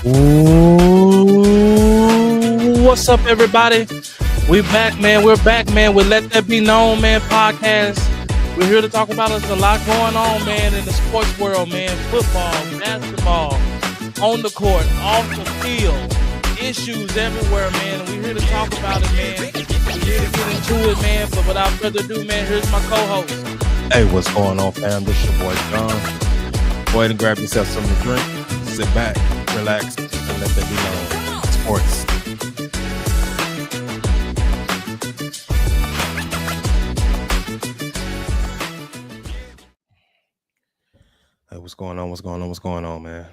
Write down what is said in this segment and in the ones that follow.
Ooh, what's up, everybody? We're back, man. We're back, man. With Let That Be Known, man, podcast. We're here to talk about there's a lot going on, man, in the sports world, man. Football, basketball, on the court, off the field, issues everywhere, man. And we're here to talk about it, man. We're here to get into it, man. But without further ado, man, here's my co-host. Hey, what's going on, fam? This your boy John. Go ahead and grab yourself something to drink. Sit back, relax, and let that be known. Sports. Hey, what's going on? What's going on, man?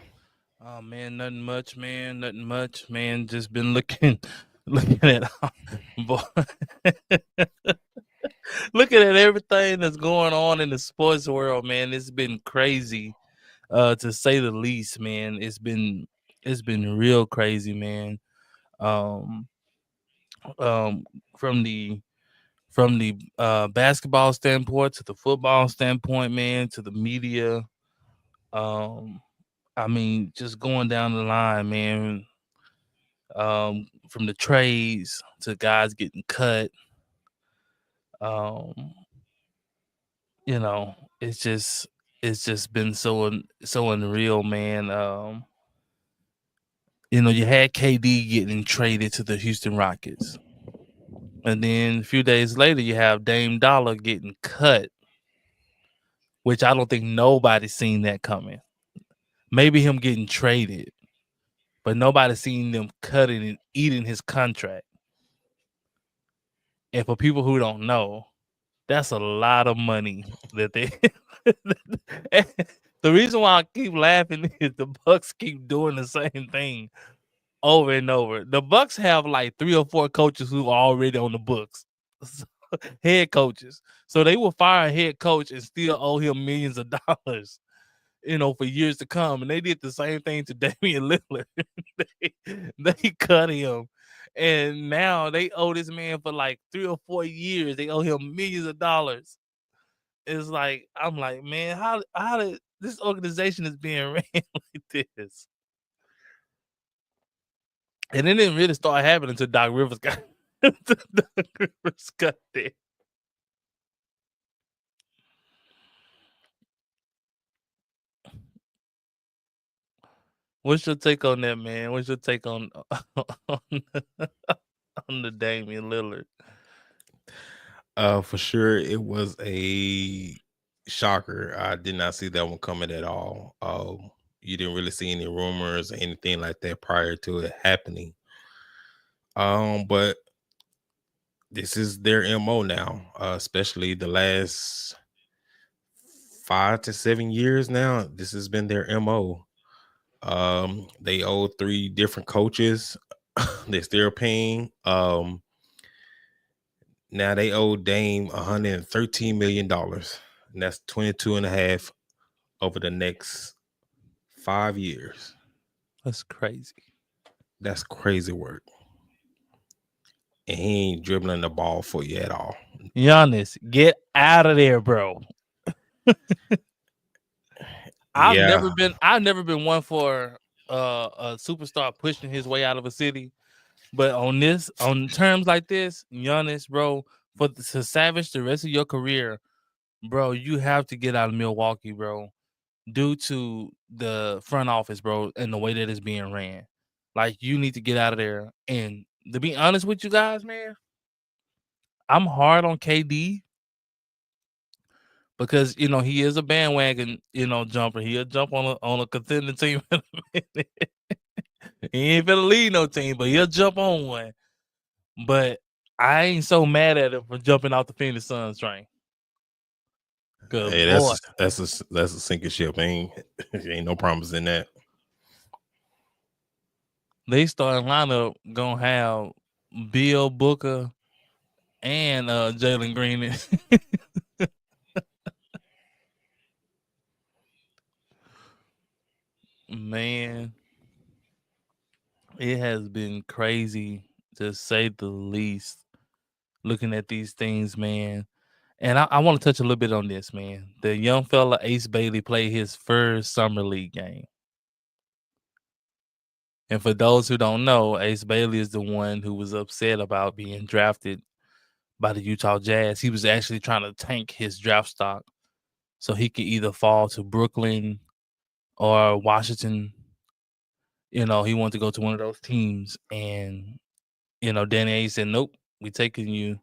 Oh man, nothing much, man. Just been looking at boy. Looking at everything that's going on in the sports world, man. It's been crazy, to say the least, man. It's been real crazy, man. Um, from the basketball standpoint to the football standpoint, man, to the media. I mean, just going down the line, man. From the trades to guys getting cut. You know, it's just been so unreal, man. You had KD getting traded to the Houston Rockets, and then a few days later, you have Dame Dollar getting cut, which I don't think nobody's seen that coming. Maybe him getting traded, but nobody's seen them cutting and eating his contract. And for people who don't know, that's a lot of money that they. The reason why I keep laughing is the Bucks keep doing the same thing over and over. The Bucks have like 3 or 4 coaches who are already on the books, head coaches. So they will fire a head coach and still owe him millions of dollars, for years to come. And they did the same thing to Damian Lillard. they cut him. And now they owe this man for like 3 or 4 years. They owe him millions of dollars. It's like, I'm like, man, how did this organization is being ran like this? And it didn't really start happening until Doc Rivers got there. What's your take on that, man? What's your take on the Damian Lillard? For sure, it was a shocker. I did not see that one coming at all. You didn't really see any rumors or anything like that prior to it happening. But this is their MO now, especially the last 5 to 7 years now. This has been their MO. They owe 3 different coaches. They're still paying. Now they owe Dame $113 million. And that's 22.5 over the next 5 years. That's crazy. That's crazy work. And he ain't dribbling the ball for you at all. Giannis, get out of there, bro. I've never been one for a superstar pushing his way out of a city. But on terms like this, Giannis, bro, to savage the rest of your career, bro, you have to get out of Milwaukee, bro, due to the front office, bro, and the way that it's being ran. Like, you need to get out of there. And to be honest with you guys, man, I'm hard on KD because he is a bandwagon, jumper. He'll jump on a contending team. He ain't finna lead no team, but he'll jump on one. But I ain't so mad at him for jumping off the Phoenix Suns train. Hey, that's a sinking ship. Ain't no promise in that. They starting lineup gonna have Bill Booker and Jalen Green. Man, it has been crazy to say the least. Looking at these things, man. And I want to touch a little bit on this, man. The young fella Ace Bailey played his first summer league game. And for those who don't know, Ace Bailey is the one who was upset about being drafted by the Utah Jazz. He was actually trying to tank his draft stock so he could either fall to Brooklyn or Washington. He wanted to go to one of those teams. And, Danny Ainge said, nope, we taking you,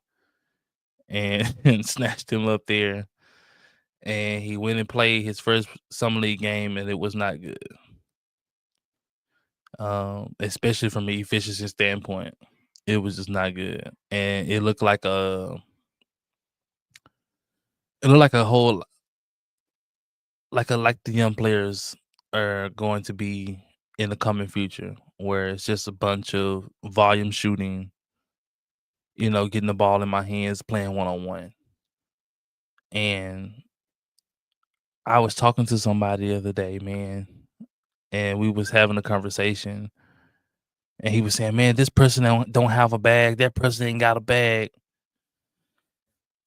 and, and snatched him up there. And he went and played his first summer league game, and it was not good, especially from an efficiency standpoint. It was just not good, and it looked like a whole like the young players are going to be in the coming future, where it's just a bunch of volume shooting, getting the ball in my hands, playing one on one. And I was talking to somebody the other day, man, and we was having a conversation, and he was saying, "Man, this person don't have a bag. That person ain't got a bag."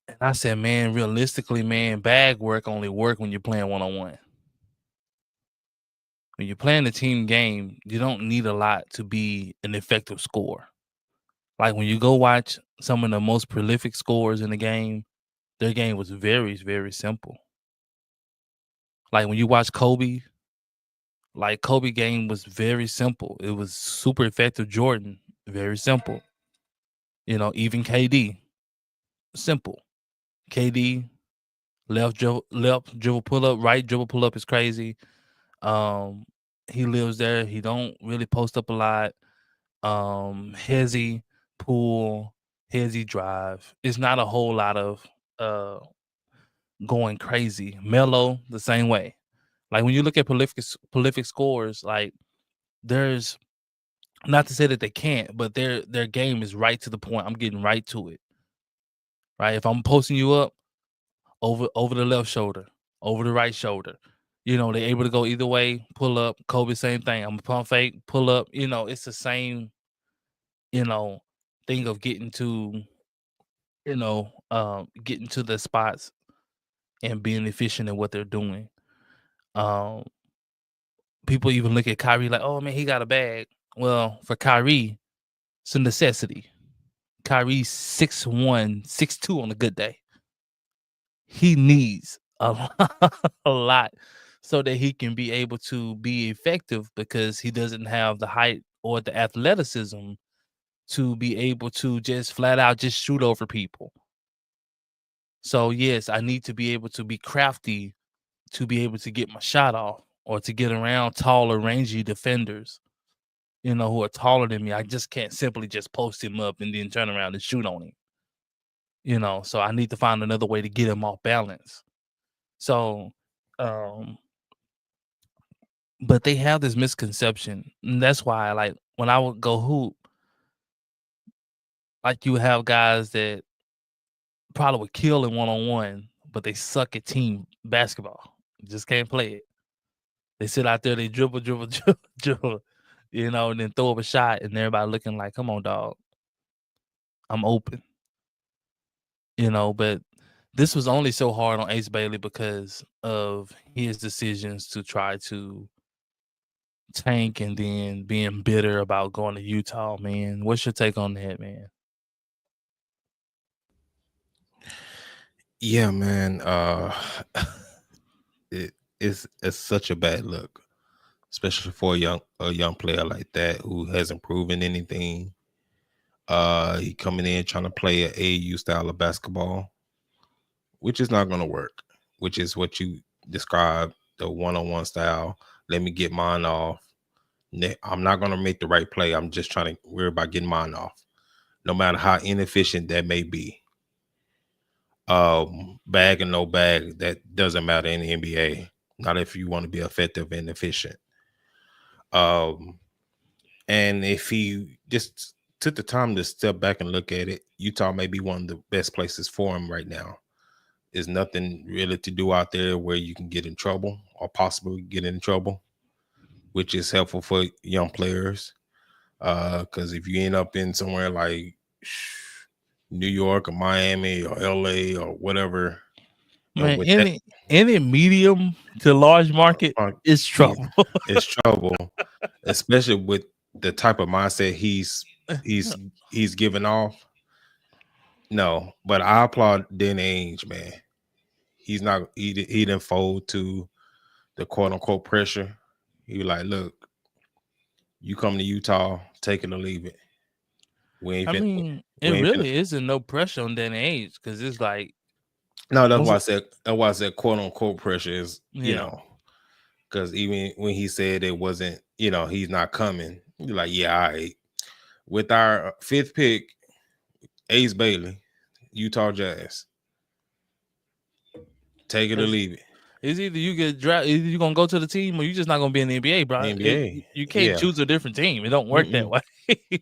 And I said, "Man, realistically, man, bag work only work when you're playing one on one. When you're playing a team game, you don't need a lot to be an effective scorer. Like when you go watch some of the most prolific scorers in the game, their game was very, very simple. Like when you watch Kobe, like Kobe game was very simple. It was super effective. Jordan, very simple. Even KD, simple. KD left dribble pull up, right dribble pull up is crazy. Um, he lives there. He don't really post up a lot. Hezzy pull, Hezzy drive. It's not a whole lot of uh going crazy. Melo the same way. Like when you look at prolific scores, like there's not to say that they can't, but their game is right to the point. I'm getting right to it. Right. If I'm posting you up over the left shoulder, over the right shoulder, they're able to go either way, pull up. Kobe, same thing. I'm a pump fake, pull up, it's the same, you know, thing of getting to the spots and being efficient in what they're doing. Um, People even look at Kyrie like, oh man, he got a bag. Well, for Kyrie, it's a necessity. Kyrie's 6'1", 6'2" on a good day. He needs a lot, a lot so that he can be able to be effective because he doesn't have the height or the athleticism to be able to just flat out just shoot over people. So yes, I need to be able to be crafty to be able to get my shot off or to get around taller, rangy defenders, who are taller than me. I just can't simply just post him up and then turn around and shoot on him. So I need to find another way to get him off balance. So, but they have this misconception. And that's why, like, when I would go hoop, like, you have guys that probably would kill in one-on-one, but they suck at team basketball. Just can't play it. They sit out there, they dribble, dribble, dribble, dribble, and then throw up a shot, and everybody looking like, come on, dog. I'm open. But this was only so hard on Ace Bailey because of his decisions to try to tank and then being bitter about going to Utah, man. What's your take on that, man? Yeah, man. It's such a bad look, especially for a young player like that who hasn't proven anything. He coming in trying to play an AAU style of basketball, which is not going to work. Which is what you described, the one-on-one style. Let me get mine off. I'm not going to make the right play. I'm just trying to worry about getting mine off, no matter how inefficient that may be. Bag and no bag, that doesn't matter in the NBA. Not if you want to be effective and efficient. And if he just took the time to step back and look at it, Utah may be one of the best places for him right now. There's nothing really to do out there where you can get in trouble or possibly get in trouble, which is helpful for young players. Because if you end up in somewhere like New York or Miami or LA or whatever, Man, with that, any medium to large market is yeah, trouble. it's trouble, especially with the type of mindset he's giving off. No, but I applaud Danny Ainge, man. He's not he didn't fold to the quote unquote pressure. He was like, look, you come to Utah, take it or leave it. We ain't I fin- mean, it we ain't finna. really isn't no pressure on Danny Ainge because it's like No, that's most why I of, said quote unquote pressure is, yeah. because even when he said it wasn't, he's not coming, you're like, yeah, all right. With our fifth pick, Ace Bailey, Utah Jazz, take it or leave it. It's either you get drafted, either you're gonna go to the team or you're just not gonna be in the NBA, bro. NBA, You can't yeah, choose a different team. It don't work that mm-mm. way.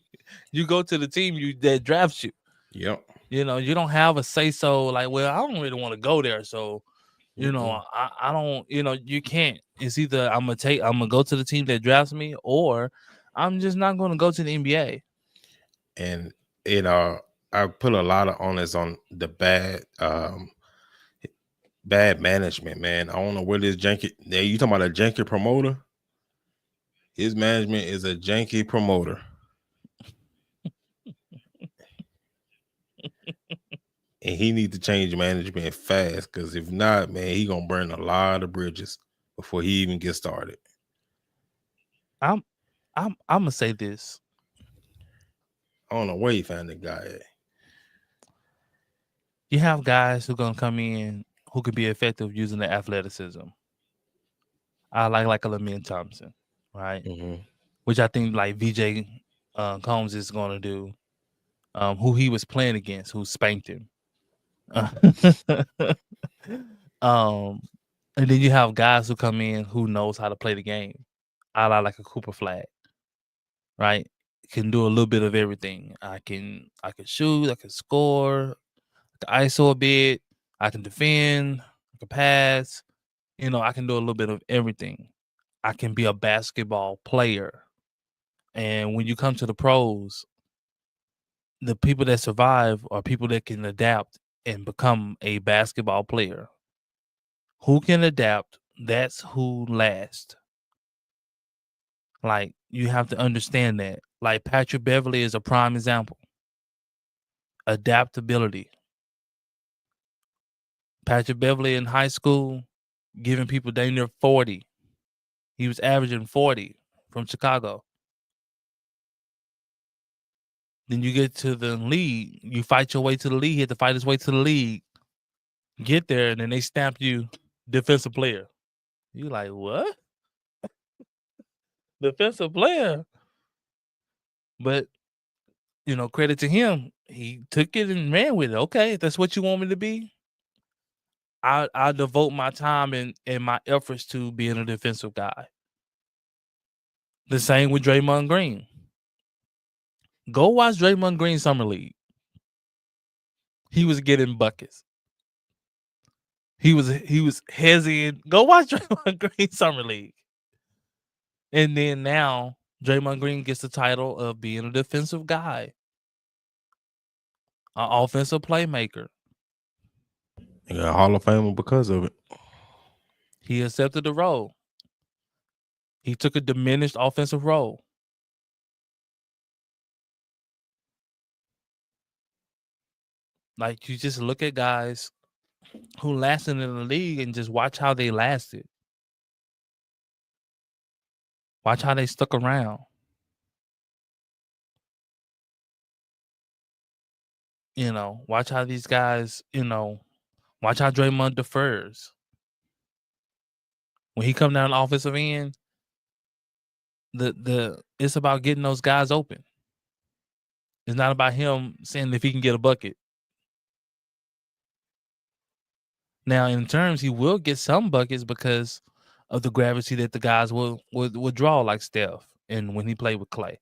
You go to the team that drafts you. Yep, You know, you don't have a say so like, well, I don't really want to go there. So, mm-mm. I don't, you can't. It's either I'm gonna go to the team that drafts me, or I'm just not gonna go to the NBA. And I put a lot of onus on the bad management, man. I don't know where this janky. You talking about a janky promoter? His management is a janky promoter, and he need to change management fast. Because if not, man, he gonna burn a lot of bridges before he even gets started. I'm I'm gonna say this. I don't know where he found the guy at. You have guys who gonna come in who could be effective using the athleticism. I like a Lamine Thompson, right? Mm-hmm. Which I think like VJ Combs is gonna do. Who he was playing against, who spanked him. um, and then you have guys who come in who knows how to play the game. I like a Cooper Flagg, right? Can do a little bit of everything. I can shoot, I can score, I can ISO a bit, I can defend, I can pass. I can do a little bit of everything. I can be a basketball player. And when you come to the pros, the people that survive are people that can adapt and become a basketball player. Who can adapt, that's who lasts. Like, you have to understand that. Like, Patrick Beverly is a prime example. Adaptability. Patrick Beverly in high school, giving people dang near 40. He was averaging 40 from Chicago. Then you get to the league. You fight your way to the league. You have to fight his way to the league. Get there, and then they stamp you defensive player. You like, what? Defensive player? But, credit to him. He took it and ran with it. Okay, if that's what you want me to be, I devote my time and my efforts to being a defensive guy. The same with Draymond Green. Go watch Draymond Green Summer League. He was getting buckets. He was hesitant. Go watch Draymond Green Summer League. And then now Draymond Green gets the title of being a defensive guy, an offensive playmaker. He got Hall of Famer because of it. He accepted the role. He took a diminished offensive role. Like, you just look at guys who lasted in the league and just watch how they lasted. Watch how they stuck around. Watch how these guys, watch how Draymond defers. When he come down the offensive end, it's about getting those guys open. It's not about him saying if he can get a bucket. Now, in terms, he will get some buckets because of the gravity that the guys will draw, like Steph, and when he played with Clay.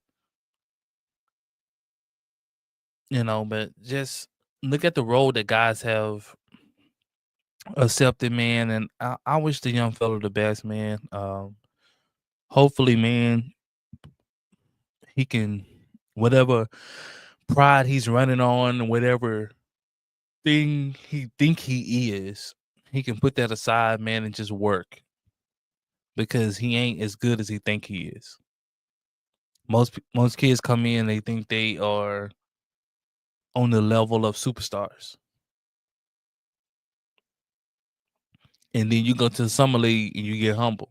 But just look at the role that guys have accepted, man. And I wish the young fella the best, man. Hopefully, man, he can, whatever pride he's running on, whatever thing he think he is, he can put that aside, man, and just work, because he ain't as good as he think he is. Most kids come in, they think they are on the level of superstars. And then you go to the summer league and you get humble.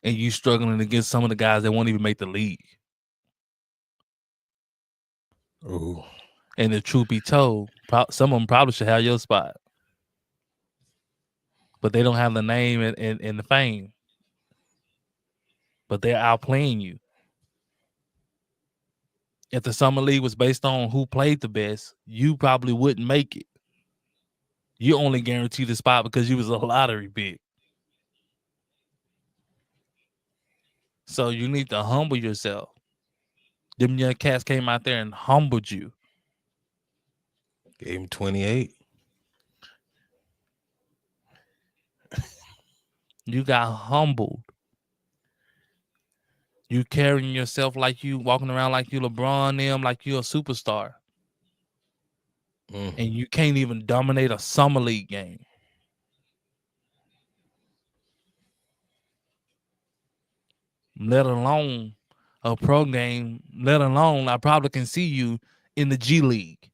And you struggling against some of the guys that won't even make the league. Ooh. And the truth be told, some of them probably should have your spot. But they don't have the name and the fame. But they're outplaying you. If the summer league was based on who played the best, you probably wouldn't make it. You only guaranteed the spot because you was a lottery pick. So you need to humble yourself. Them young cats came out there and humbled you. Gave him 28. You got humbled. You carrying yourself like you walking around like you LeBron them, like you a superstar. And you can't even dominate a summer league game. Let alone a pro game, let alone I probably can see you in the G League.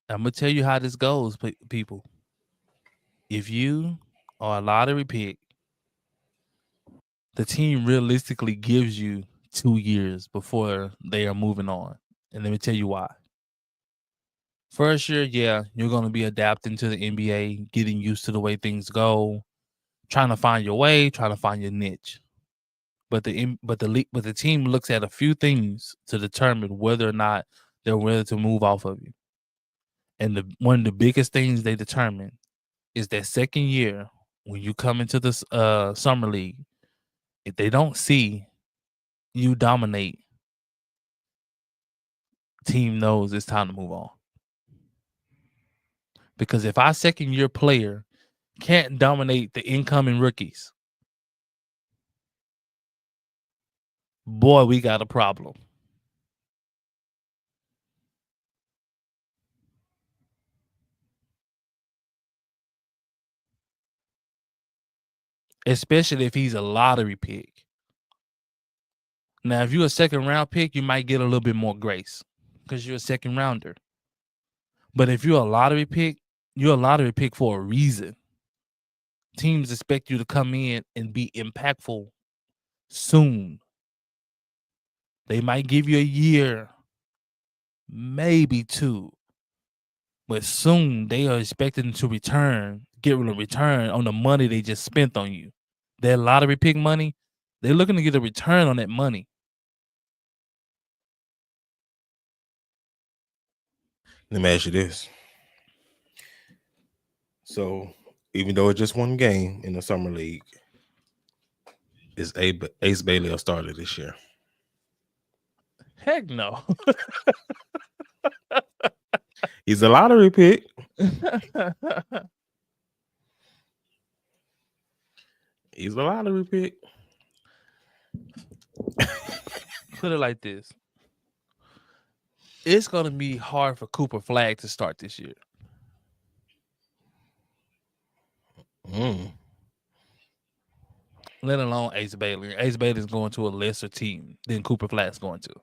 I'm going to tell you how this goes, people. If you are a lottery pick, the team realistically gives you 2 years before they are moving on. And let me tell you why. First year, yeah, you're going to be adapting to the NBA, getting used to the way things go, trying to find your way, trying to find your niche. But the team looks at a few things to determine whether or not they're willing to move off of you. And one of the biggest things they determine is that second year when you come into this summer league, if they don't see you dominate, team knows it's time to move on. Because if our second year player can't dominate the incoming rookies, boy, we got a problem. Especially if he's a lottery pick. Now, if you're a second round pick, you might get a little bit more grace because you're a second rounder. But if you're a lottery pick, you're a lottery pick for a reason. Teams expect you to come in and be impactful soon. They might give you a year, maybe 2. But soon they are expecting to get a return on the money they just spent on you. That lottery pick money, they're looking to get a return on that money. Let me ask you this. So, even though it's just one game in the summer league, is Ace Bailey a starter this year? Heck no. He's a lottery pick. He's a lottery pick. Put it like this. It's going to be hard for Cooper Flagg to start this year. Let alone Ace Bailey. Ace Bailey's going to a lesser team than Cooper Flagg's going to.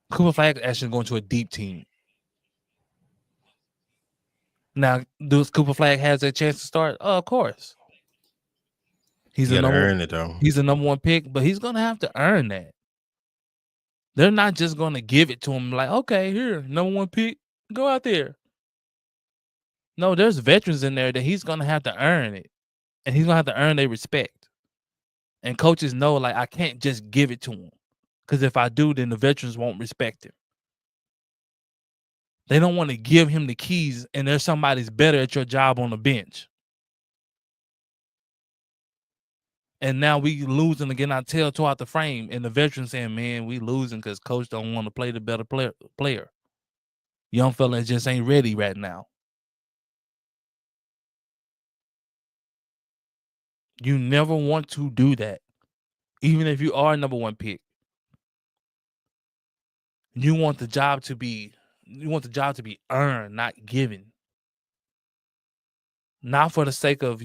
Cooper Flagg actually going to a deep team. Now, does Cooper Flagg has a chance to start? Oh, of course. He's got to earn it though. He's the number 1 pick, but he's going to have to earn that. They're not just going to give it to him like, okay, here, number 1 pick, go out there. No, there's veterans in there that he's going to have to earn it. And he's going to have to earn their respect. And coaches know, like, I can't just give it to him. Because if I do, then the veterans won't respect him. They don't want to give him the keys and there's somebody's better at your job on the bench. And now we losing again. I tell out the frame, and the veteran saying, "Man, we losing because coach don't want to play the better player. Young fella just ain't ready right now." You never want to do that. Even if you are a number one pick. You want the job to be earned, not given. Not for the sake of,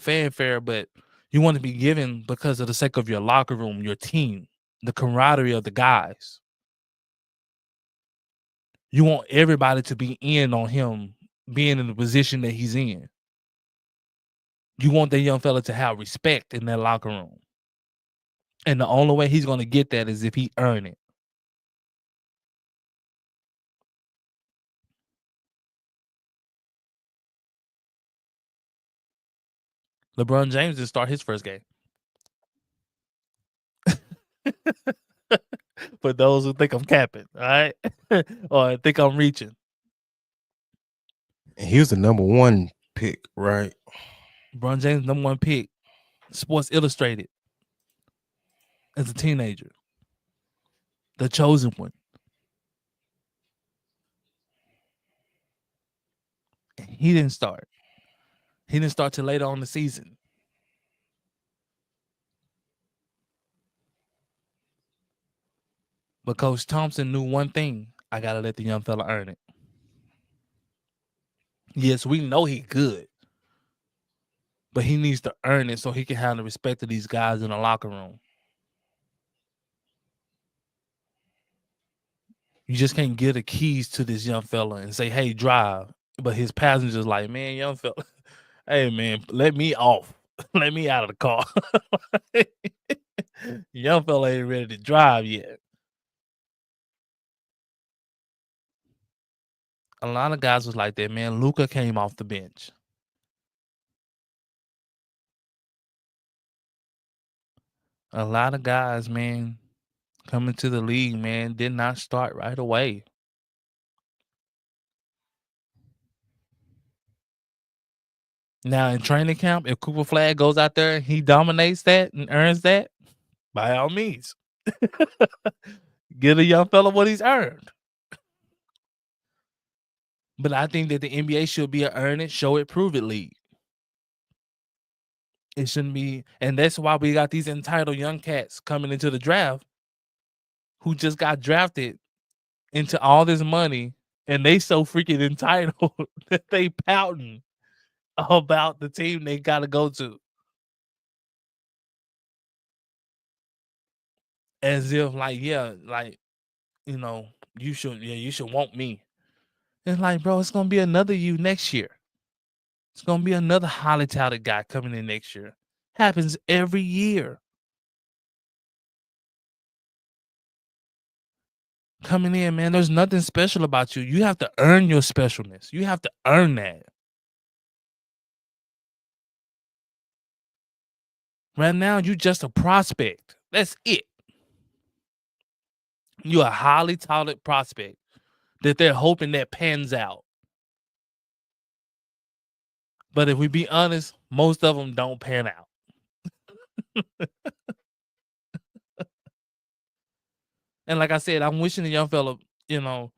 fanfare, but you want to be given because of the sake of your locker room, your team, the camaraderie of the guys. You want everybody to be in on him being in the position that he's in. You want that young fella to have respect in that locker room. And the only way he's going to get that is if he earn it. LeBron James didn't start his first game. For those who think I'm capping, all right? Or think I'm reaching. And he was the number one pick, right? LeBron James, number one pick, Sports Illustrated, as a teenager. The chosen one. He didn't start. He didn't start till later on in the season. But Coach Thompson knew one thing. I got to let the young fella earn it. Yes, we know he good. But he needs to earn it so he can have the respect of these guys in the locker room. You just can't give the keys to this young fella and say, hey, drive. But his passenger's like, man, young fella, hey, man, let me off. Let me out of the car. Young fella ain't ready to drive yet. A lot of guys was like that, man. Luka came off the bench. A lot of guys, man, coming to the league, man, did not start right away. Now in training camp, if Cooper Flagg goes out there and he dominates that and earns that, by all means, give a young fella what he's earned. But I think that the NBA should be an earn it, show it, prove it league. It shouldn't be, and that's why we got these entitled young cats coming into the draft who just got drafted into all this money, and they so freaking entitled that they pouting about the team they got to go to. As if you should want me. It's like, bro, it's gonna be another you next year. It's gonna be another highly touted guy coming in next year. Happens every year. Coming in, man, there's nothing special about you. You have to earn your specialness. You have to earn that. Right now, you just a prospect. That's it. You're a highly touted prospect that they're hoping that pans out. But if we be honest, most of them don't pan out. And like I said, I'm wishing the young fella, I'm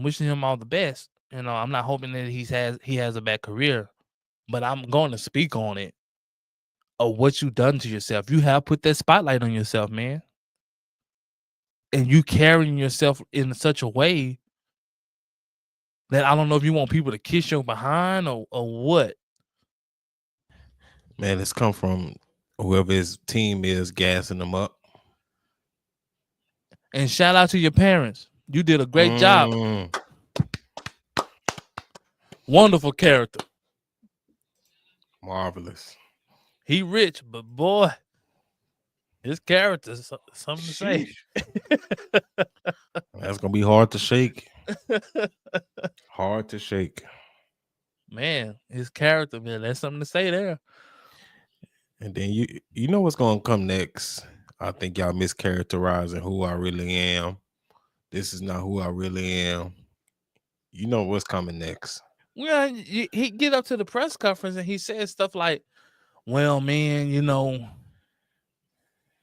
wishing him all the best. I'm not hoping that he has a bad career, but I'm going to speak on it of what you done to yourself. You have put that spotlight on yourself, man. And you carrying yourself in such a way that I don't know if you want people to kiss your behind or what. Man, it's come from whoever his team is gassing them up. And shout out to your parents. You did a great job. Wonderful character. Marvelous. He rich, but boy, his character is something to say. That's gonna be hard to shake. Hard to shake. Man, his character, man, that's something to say there. And then you know what's gonna come next. I think y'all mischaracterizing who I really am. This is not who I really am. You know what's coming next. Well, he get up to the press conference and he says stuff like, well, man,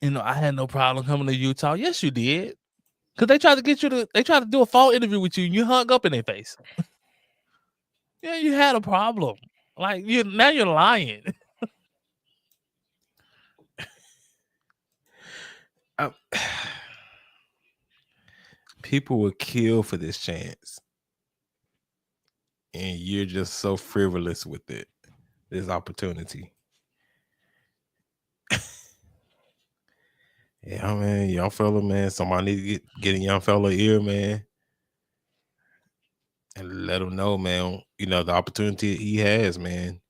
I had no problem coming to Utah. Yes, you did. Because they tried to do a phone interview with you and you hung up in their face. Yeah, you had a problem. Like you're lying. I- People would kill for this chance, and you're just so frivolous with it. This opportunity. Yeah, man, young fella, man. Somebody need to get a young fella ear, man, and let him know, man. You know the opportunity he has, man.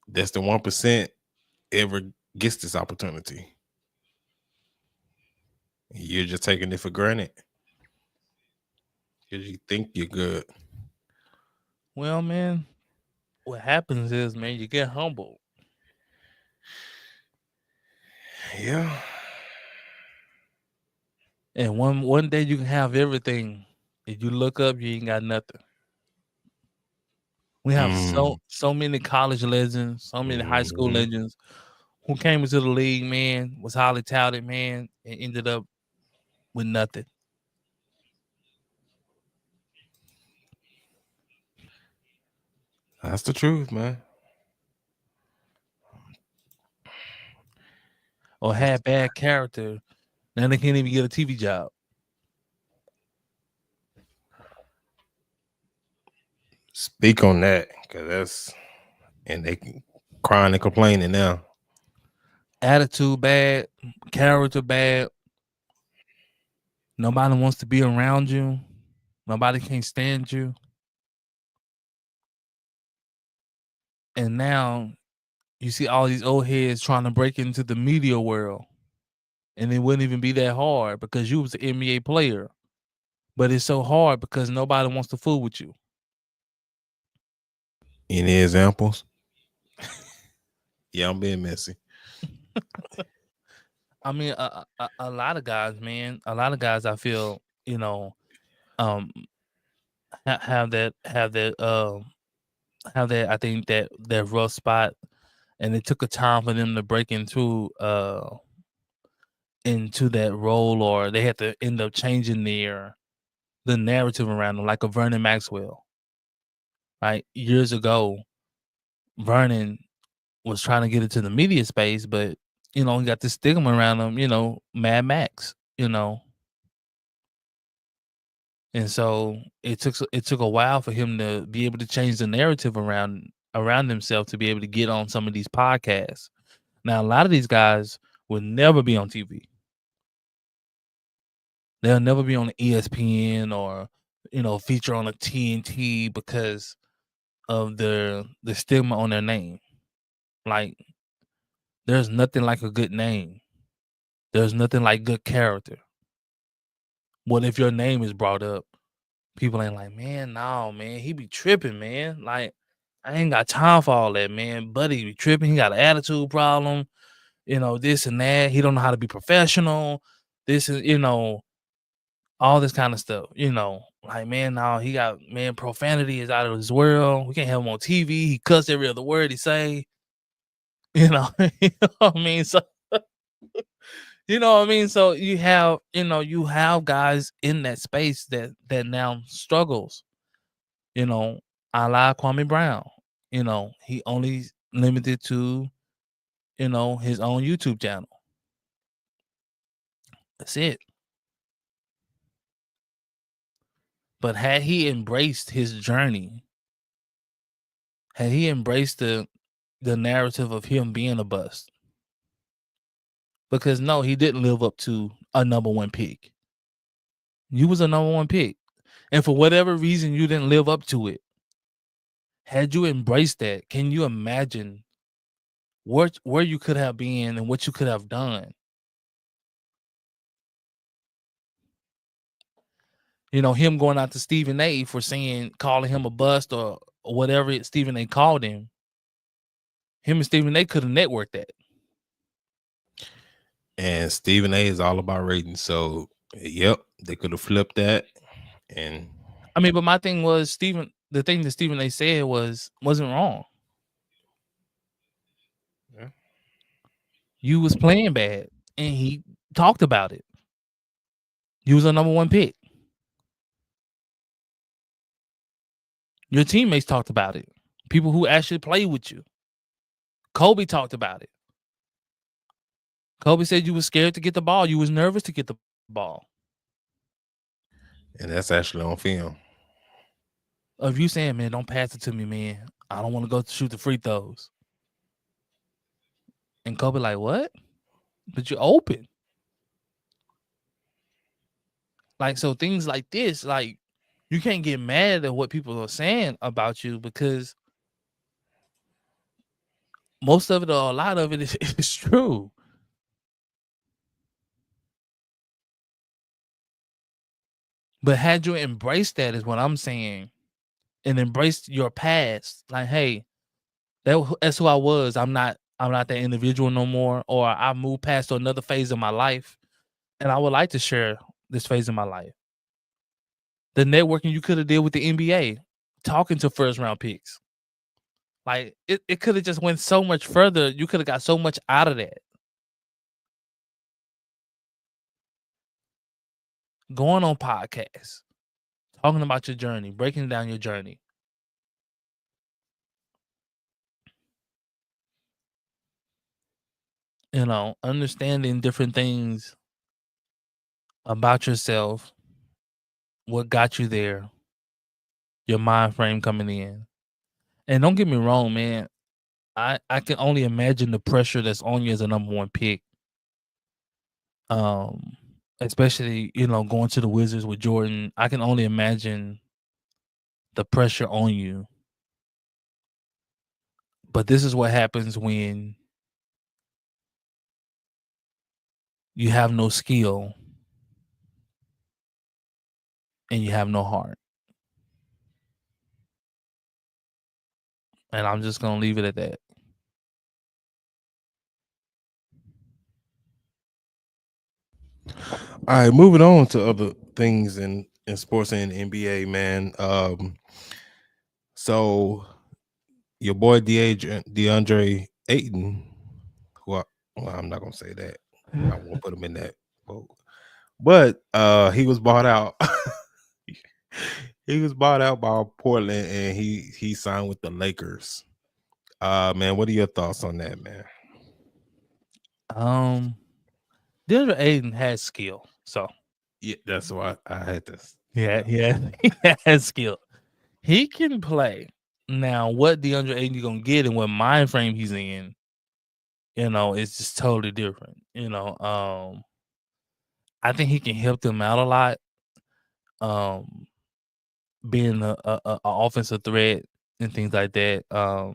That's the 1% ever gets this opportunity. You're just taking it for granted because you think you're good. Well, man, what happens is, man, you get humbled. Yeah. And one day you can have everything. If you look up, you ain't got nothing. We have Mm, so many college legends, so many high school mhm. legends who came into the league, man, was highly touted, man, and ended up with nothing. That's the truth, man. Or That's had bad character. Now they can't even get a TV job. speak on that because that's and they crying and complaining now. Attitude bad, character bad. Nobody wants to be around you. Nobody can't stand you. And now you see all these old heads trying to break into the media world. And it wouldn't even be that hard because you was an NBA player. But it's so hard because nobody wants to fool with you. Any examples? Yeah, I'm being messy. I mean, a lot of guys, man. A lot of guys, I feel, um, have that. I think that rough spot, and it took a time for them to break into that role, or they had to end up changing the narrative around them, like a Vernon Maxwell. Right, years ago, Vernon was trying to get into the media space, but he got this stigma around him. Mad Max. And so it took a while for him to be able to change the narrative around himself to be able to get on some of these podcasts. Now, a lot of these guys will never be on TV. They'll never be on the ESPN or feature on a TNT because of the stigma on their name. Like, there's nothing like a good name. There's nothing like good character. What if your name is brought up? People ain't like, man, no, man, he be tripping, man. Like, I ain't got time for all that, man. Buddy be tripping. He got an attitude problem, this and that. He don't know how to be professional. This is, all this kind of stuff, Like, man, no, he got, man, profanity is out of this world. We can't have him on TV. He cuss every other word he say. You know what I mean? So you know what I mean? So you have guys in that space that now struggles. You know, I la Kwame Brown. He only limited to, his own YouTube channel. That's it. But had he embraced his journey, had he embraced the narrative of him being a bust, because no, he didn't live up to a number one pick. You was a number one pick. And for whatever reason you didn't live up to it. Had you embraced that, can you imagine where you could have been and what you could have done? Him going out to Stephen A for calling him a bust or whatever Stephen A called him. Him and Stephen A could have networked that. And Stephen A is all about ratings. So, yep, they could have flipped that. And I mean, but my thing was the thing that Stephen A said wasn't wrong. yeah. You was playing bad, and he talked about it. You was a number one pick. Your teammates talked about it. People who actually play with you. Kobe talked about it. Kobe said you was scared to get the ball. You was nervous to get the ball. And that's actually on film. Of you saying, man, don't pass it to me, man. I don't want to go shoot the free throws. And Kobe like, what? But you're open. Like, so things like this, like, you can't get mad at what people are saying about you because most of it or a lot of it is true. But had you embraced that is what I'm saying, and embraced your past, like, hey, that's who I was. I'm not that individual no more, or I moved past to another phase of my life, and I would like to share this phase of my life. The networking you could have did with the NBA, talking to first round picks. Like it could have just went so much further. You could have got so much out of that. Going on podcasts, talking about your journey, breaking down your journey. You know, understanding different things about yourself, what got you there, your mind frame coming in. And don't get me wrong, man. I can only imagine the pressure that's on you as a number one pick. Especially, you know, going to the Wizards with Jordan. I can only imagine the pressure on you. But this is what happens when you have no skill and you have no heart. And I'm just gonna leave it at that. All right, moving on to other things in sports and NBA, man. So your boy DeAndre Ayton, well, I'm not gonna say that. I won't put him in that boat. But he was bought out. He was bought out by Portland, and he signed with the Lakers. Man, what are your thoughts on that, man? DeAndre Ayton has skill, so Yeah, that's why I had this. yeah, he has skill. He can play. Now, what DeAndre Ayton gonna get and what mind frame he's in, you know, it's just totally different. You know, I think he can help them out a lot. Being a offensive threat and things like that. Now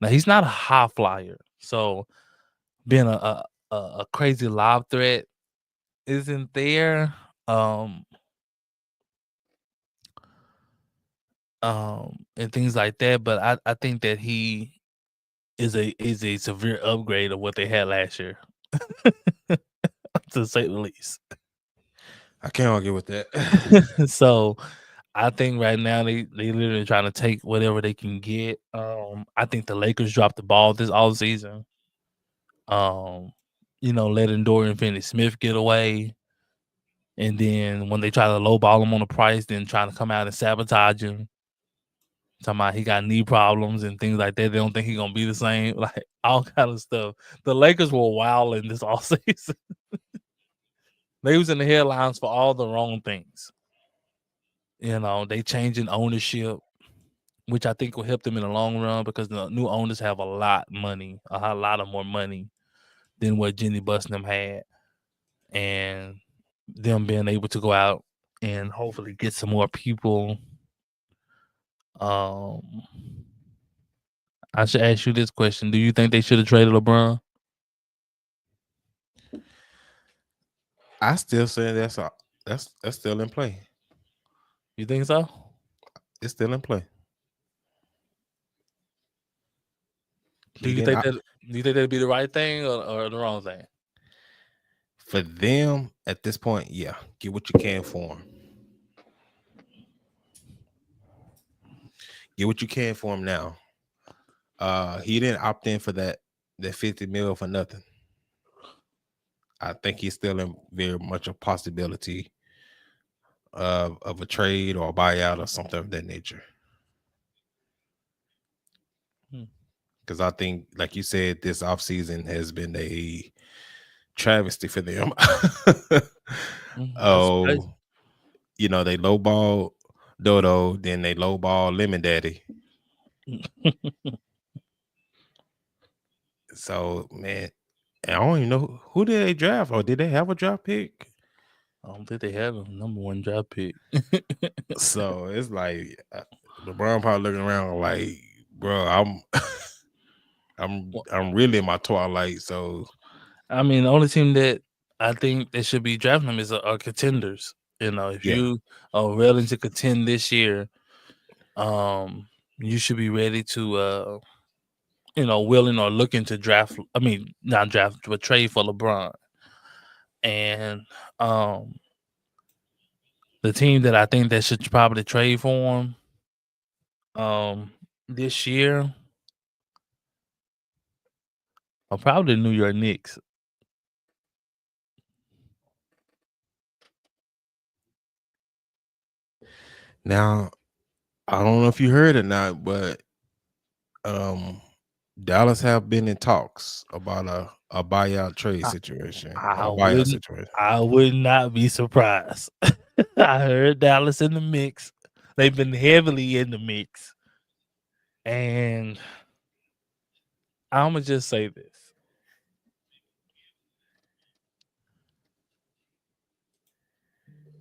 he's not a high flyer, so being a crazy lob threat isn't there. And things like that. But I think that he is a severe upgrade of what they had last year, to say the least. I can't argue with that. So I think right now they literally trying to take whatever they can get. I think the Lakers dropped the ball this all season. You know, letting Dorian Finney-Smith get away. And then when they try to lowball him on the price, then trying to come out and sabotage him. Talking about he got knee problems and things like that. They don't think he's gonna be the same. Like all kind of stuff. The Lakers were wilding this all season. They was in the headlines for all the wrong things. You know, they changing ownership, which I think will help them in the long run because the new owners have a lot of money, a lot of more money than what Jenny Busnham had. And them being able to go out and hopefully get some more people. I should ask you this question. Do you think they should have traded LeBron? I still say that's still in play. You think so? It's still in play. Do He you didn't think that'd be the right thing or the wrong thing? for them at this point. Yeah, get what you can for him. Get what you can for him now. He didn't opt in for that 50 mil for nothing. I think he's still in very much a possibility of a trade or a buyout or something of that nature. because I think, like you said, this offseason has been a travesty for them. That's crazy. Oh, they lowball Dodo, then they lowball Lemon Daddy. So, man, I don't even know who did they draft, or did they have a draft pick? I don't think they had a number 1 draft pick. So it's like LeBron probably looking around like, bro, I'm really in my twilight. So I mean, the only team that I think they should be drafting them are contenders. If yeah, you are willing to contend this year, you should be ready to, willing or looking to draft. I mean, not draft, but trade for LeBron. And the team that I think that should probably trade for him this year are probably the New York Knicks. now I don't know if you heard it not, but Dallas have been in talks about a buyout trade situation, I a buyout wouldn't situation. I would not be surprised. I heard Dallas in the mix. They've been heavily in the mix. And I'ma just say this.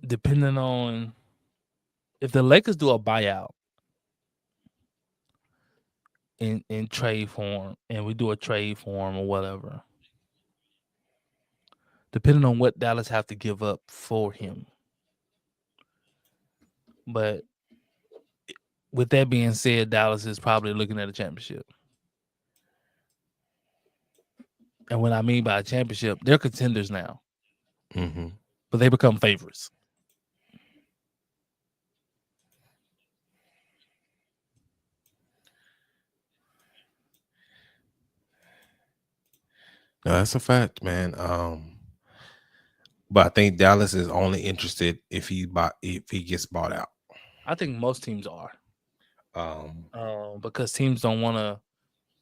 Depending on if the Lakers do a buyout in trade form and we do a trade form or whatever, depending on what Dallas have to give up for him. But with that being said, Dallas is probably looking at a championship. And what I mean by a championship, they're contenders now, but they become favorites. No, that's a fact, man. But I think Dallas is only interested if he gets bought out. I think most teams are. Because teams don't want to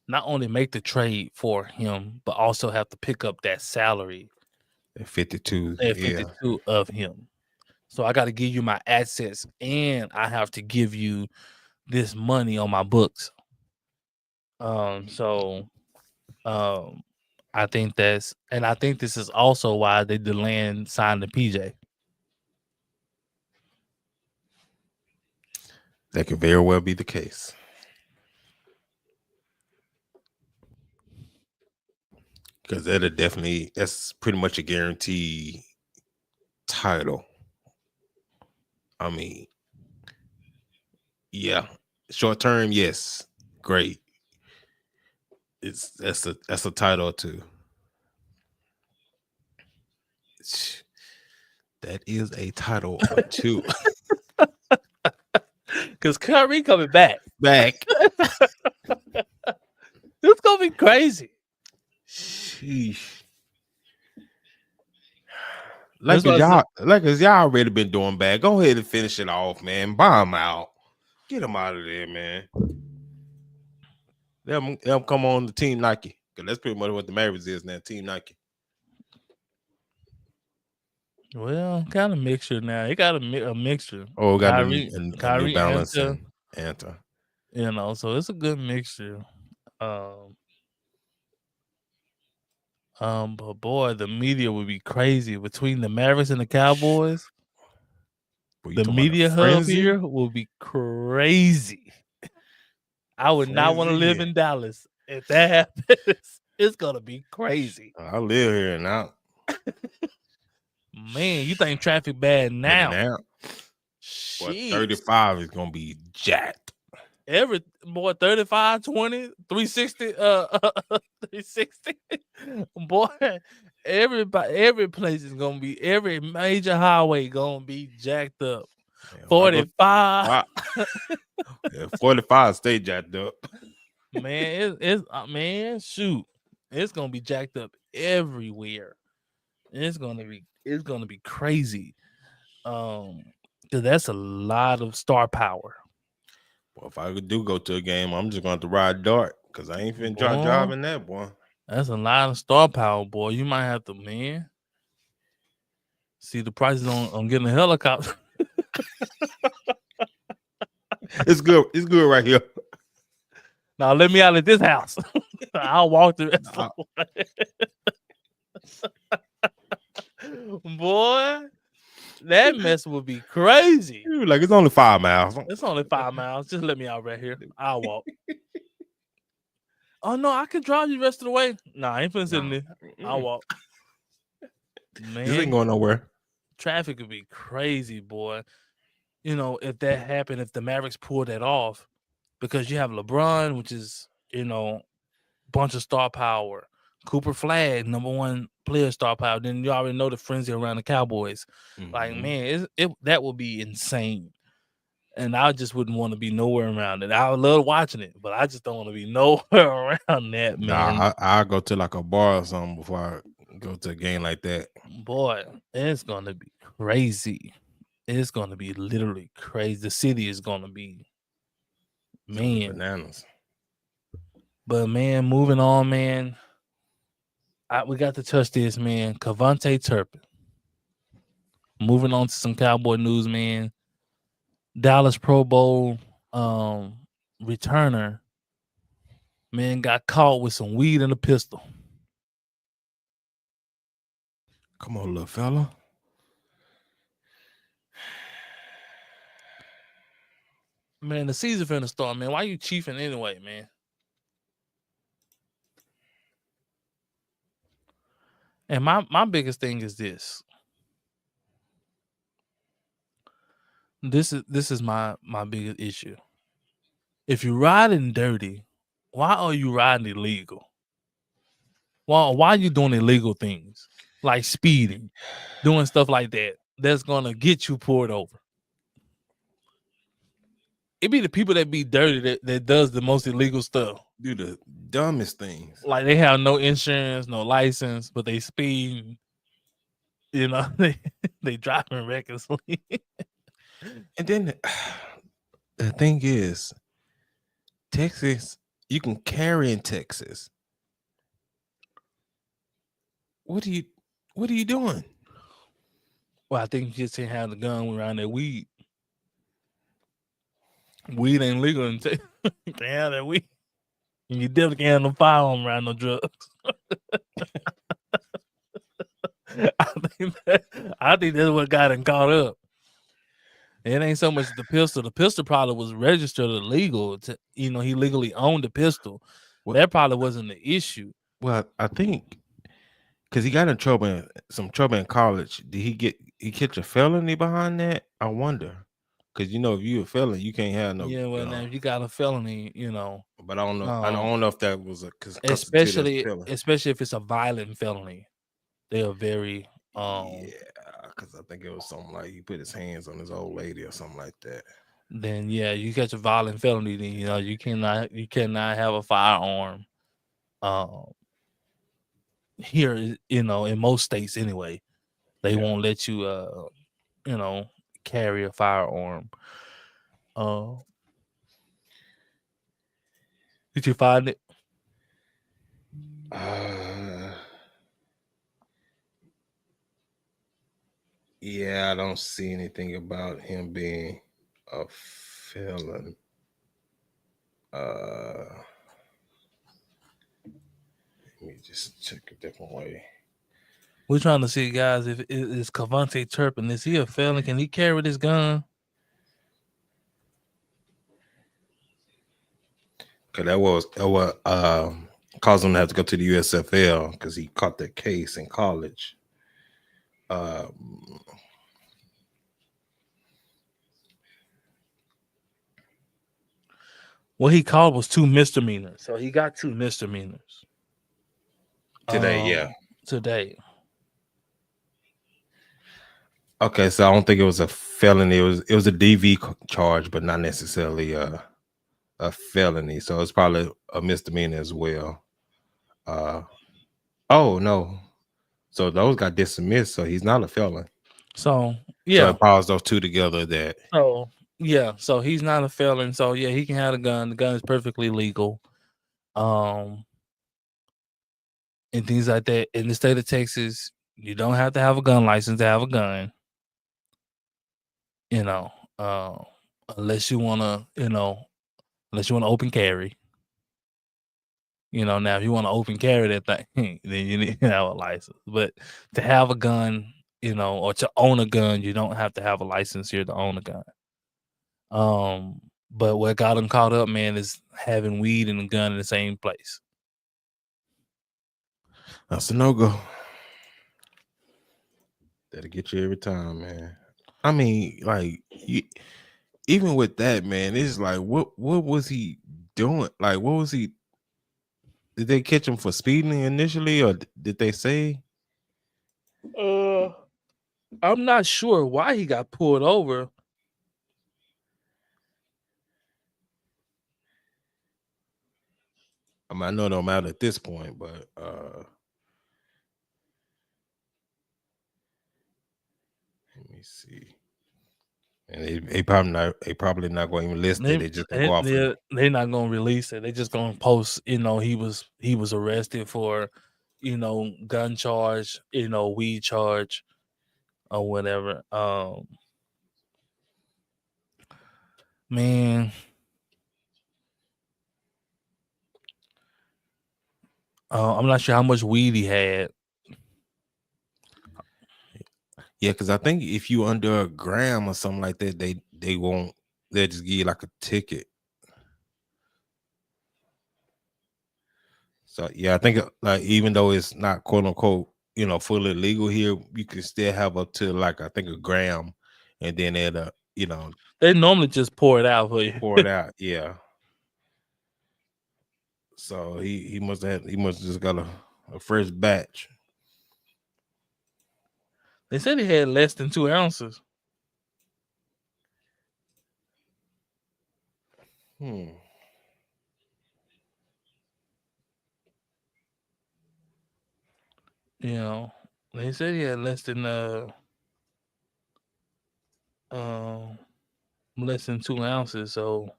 not only make the trade for him, but also have to pick up that salary at 52, at 52 of him. So I got to give you my assets, and I have to give you this money on my books. I think I think this is also why they delaying signing PJ. That could very well be the case. Because that's pretty much a guarantee title. I mean, yeah, short term, yes, great. That's a title too. That is a title or two. Because Curry coming back. It's gonna be crazy. Sheesh. Like y'all already been doing bad. Go ahead and finish it off, man. Buy him out. Get him out of there, man. Let him come on the Team Nike. Because that's pretty much what the Mavericks is now, Team Nike. Well, kind of mixture now. It got a mixture. Oh, got Kyrie, a New Kyrie Balance Anta, and Anta. So it's a good mixture. But boy, the media would be crazy between the Mavericks and the Cowboys. The media hub here will be crazy. I would not want to live in Dallas if that happens. It's gonna be crazy. I live here now. Man, you think traffic bad now? What 35 is gonna be jacked. Every 35, 20, 360, 360. Boy, every place is gonna be, every major highway gonna be jacked up. 45. 45 stay jacked up. Man, man, shoot. It's gonna be jacked up everywhere. It's gonna be crazy. Because that's a lot of star power. Well, if I do go to a game, I'm just going to ride dart. Cause I ain't finna Boy, driving that boy. that's a lot of star power, boy. You might have to, man. See the prices on getting a helicopter. It's good. It's good right here. Now let me out of this house. I'll walk the rest Nah, of the way. Boy, that mess would be crazy. like it's only 5 miles. It's only 5 miles. Just let me out right here. I'll walk. Oh no, I can drive you the rest of the way. Nah, I ain't finna sit in Nah. there. I'll walk. This ain't Man, going nowhere. traffic would be crazy, boy. You know, if that happened, if the Mavericks pulled that off, because you have LeBron, which is, bunch of star power. Cooper Flagg, #1 player star power. Then you already know the frenzy around the Cowboys. Like, Mhm. man, that would be insane. And I just wouldn't want to be nowhere around it. I would love watching it, but I just don't want to be nowhere around that, man. Nah, I'll go to like a bar or something before I go to a game like that. Boy, it's gonna be crazy. It's gonna be literally crazy. The city is gonna be, It's gonna be man. bananas. But man, moving on, man. We got to touch this, man. Cavante Turpin. Moving on to some Cowboy news, man. Dallas Pro Bowl returner, man, got caught with some weed and a pistol. Come on, little fella. Man, the season finna start, man. Why you chiefing anyway, man? And my biggest thing is this. This is my biggest issue. If you're riding dirty, why are you riding illegal? Why are you doing illegal things like speeding, doing stuff like that? That's gonna get you pulled over. It be the people that be dirty that does the most illegal stuff. Do the dumbest things. Like they have no insurance, no license, but they speed. You know, they driving recklessly. And then the thing is, Texas, you can carry in Texas. What are you doing? Well, I think you just didn't have the gun around that weed. Weed ain't legal in Texas. You can't have that weed. And you definitely can't have no firearm around no drugs. I think that's what got him caught up. It ain't so much the pistol. The pistol probably was registered illegal. He legally owned the pistol. Well, that probably wasn't the issue. Well, I think because he got in some trouble in college. Did he catch a felony behind that? I wonder. Because if you're a felon, you can't have no. Yeah, well, now if you got a felony, But I don't know. I don't know if that was especially if it's a violent felony. They are very because I think it was something like he put his hands on his old lady or something like that. Then yeah, you catch a violent felony, then you cannot have a firearm. Here, in most states anyway, they won't let you carry a firearm. Did you find it? Yeah, I don't see anything about him being a felon. Let me just check a different way. We're trying to see, guys, if it's Cavante Turpin. Is he a felon? Can he carry this gun? Cause that caused him to have to go to the USFL because he caught that case in college. What he called was 2 misdemeanors. So he got 2 misdemeanors. Today. Okay, so I don't think it was a felony. It was a DV charge, but not necessarily a felony. So it's probably a misdemeanor as well. Oh no. So those got dismissed, so he's not a felon. So yeah. So it powers those two together that. So yeah, so he's not a felon. So yeah, he can have a gun. The gun is perfectly legal. and things like that. In the state of Texas, you don't have to have a gun license to have a gun. You know, unless you wanna, unless you want to open carry. Now if you want to open carry that thing, then you need to have a license. But to have a gun, or to own a gun, you don't have to have a license here to own a gun. But what got them caught up, man, is having weed and a gun in the same place. That's a no-go. That'll get you every time, man. I mean, like, even with that, man, it's like, what was he doing? Like, what was he? Did they catch him for speeding initially, or did they say? I'm not sure why he got pulled over. I mean, I know it don't matter at this point, but let me see. And they probably not going to even list it. They just gonna go off. They're not gonna release it. They just gonna post. He was arrested for, gun charge, weed charge, or whatever. Man, I'm not sure how much weed he had. Yeah, because I think if you under a gram or something like that, they won't. They'll just give you like a ticket. So yeah, I think like even though it's not quote unquote fully legal here, you can still have up to like I think a gram, and then They normally just pour it out for you. pour it out. Yeah. So he must just got a fresh batch. They said he had less than 2 ounces. They said he had less than 2 ounces. So,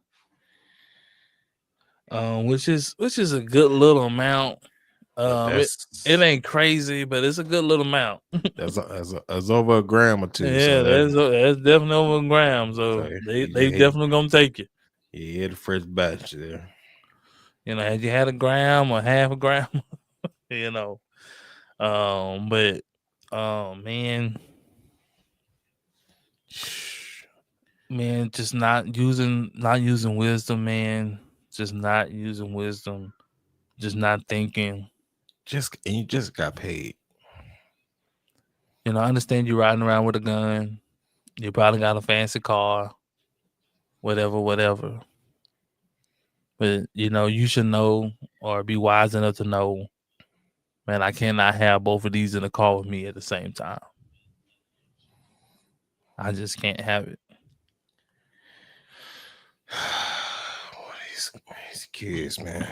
which is a good little amount. It ain't crazy, but it's a good little amount. That's over a gram or two. Yeah, so that's definitely over a gram. So they definitely gonna take you. Yeah, the first batch there. Had you had a gram or half a gram, but man, just not using wisdom, man. Just not using wisdom. Just not thinking. You just got paid. I understand you riding around with a gun. You probably got a fancy car. Whatever. But you should know or be wise enough to know, man, I cannot have both of these in the car with me at the same time. I just can't have it. These kids, man.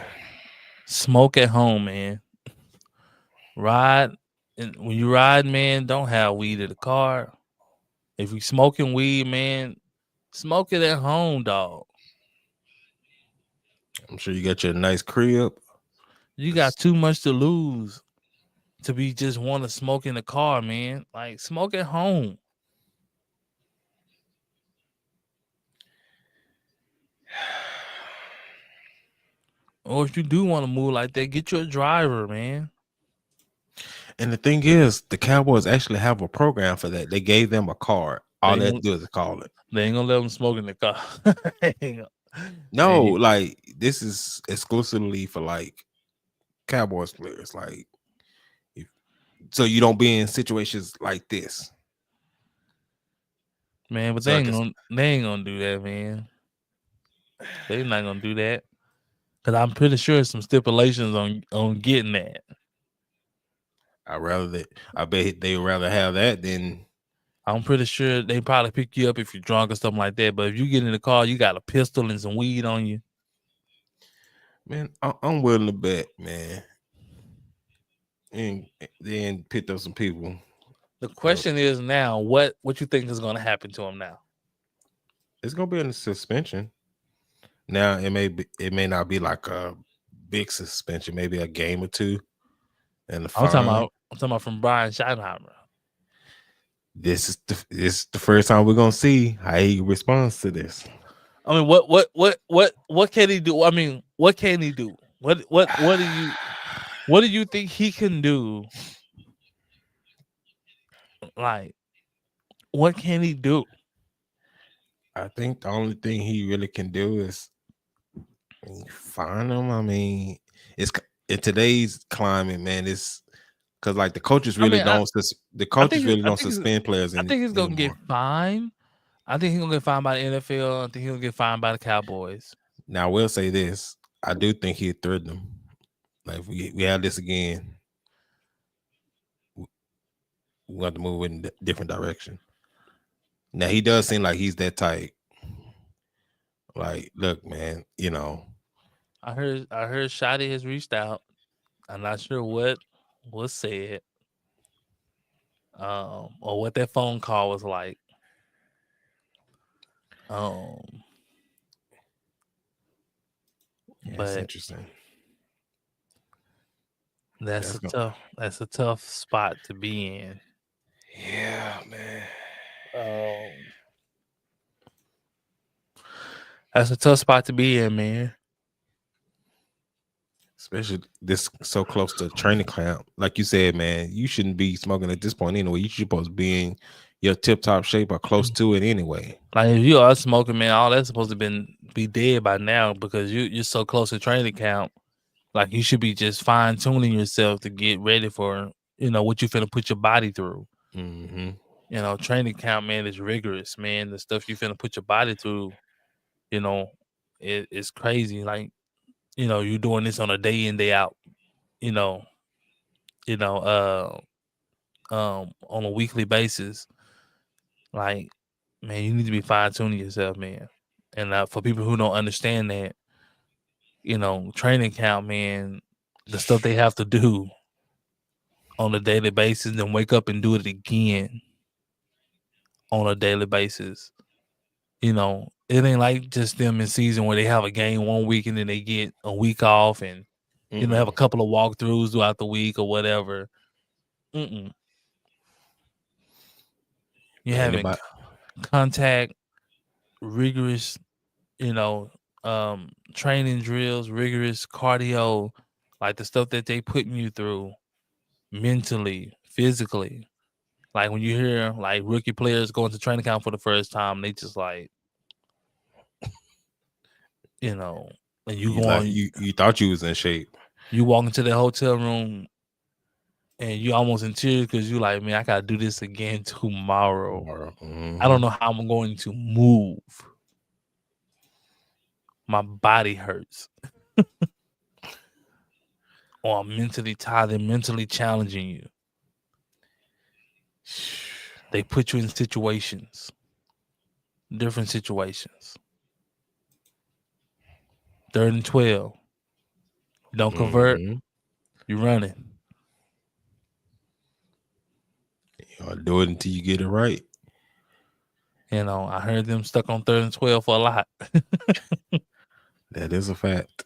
Smoke at home, man. Ride, and when you ride, man, don't have weed in the car. If you smoking weed, man, smoke it at home, dog. I'm sure you got your nice crib. You got too much to lose to be just want to smoke in the car, man. Like, smoke at home. Or if you do want to move like that, get you a driver, man. And the thing is, the Cowboys actually have a program for that. They gave them a card. All they have to do is call it. They ain't gonna let them smoke in the car. No, like this is exclusively for like Cowboys players. Like, so you don't be in situations like this, man. But they ain't gonna do that, man. They're not gonna do that because I'm pretty sure some stipulations on getting that. I bet they rather have that than. I'm pretty sure they probably pick you up if you're drunk or something like that. But if you get in the car, you got a pistol and some weed on you. Man, I'm willing to bet, man. And then picked up some people. The question is now, what you think is going to happen to him now? It's going to be in a suspension. Now it may not be like a big suspension, maybe a game or two, and the I'm talking fine. about. I'm talking about from Brian Schottenheimer. This is the first time we're gonna see how he responds to this. I mean, what can he do? I mean, what can he do? What do you think he can do? Like, what can he do? I think the only thing he really can do is find him. I mean, it's in today's climate, man. It's because like the coaches I really mean, don't. The coaches really I don't think suspend players I think he's gonna get anymore. fined. I think he's gonna get fined by the NFL. I think he'll get fined by the Cowboys. Now, I will say this: I do think he'd threaten them. Like if we have this again, we have to move in a different direction. Now he does seem like he's that type. Like, look, man, I heard Shotty has reached out. I'm not sure what was said, or what that phone call was like. Yeah, it's But interesting. that's a tough spot to be in. Yeah, man. That's a tough spot to be in, man. Especially this so close to training camp. Like you said, man, you shouldn't be smoking at this point anyway. You should supposed to be in your tip top shape or close to it anyway. Like if you are smoking, man, all that's supposed to be dead by now because you're so close to training camp. Like you should be just fine tuning yourself to get ready for what you finna put your body through. Mm-hmm. Training camp, man, is rigorous, man. The stuff you finna put your body through, it's crazy. Like you're doing this on a day in day out. You know, on a weekly basis. Like, man, you need to be fine tuning yourself, man. And for people who don't understand that, training camp, man, the stuff they have to do on a daily basis, then wake up and do it again on a daily basis. It ain't like just them in season where they have a game 1 week and then they get a week off and have a couple of walkthroughs throughout the week or whatever. You're having contact, rigorous, training drills, rigorous cardio, like the stuff that they putting you through mentally, physically. Like when you hear like rookie players going to training camp for the first time, they just like, and you go on. You thought you was in shape. You walk into the hotel room and you almost in tears because you like, man, I gotta do this again tomorrow. Mm-hmm. I don't know how I'm going to move. My body hurts. Or I'm mentally tired and mentally challenging you. They put you in situations, different situations. 3rd and 12. You don't convert, you're running. I'll do it until you get it right. I heard them stuck on 3rd and 12 for a lot. That is a fact.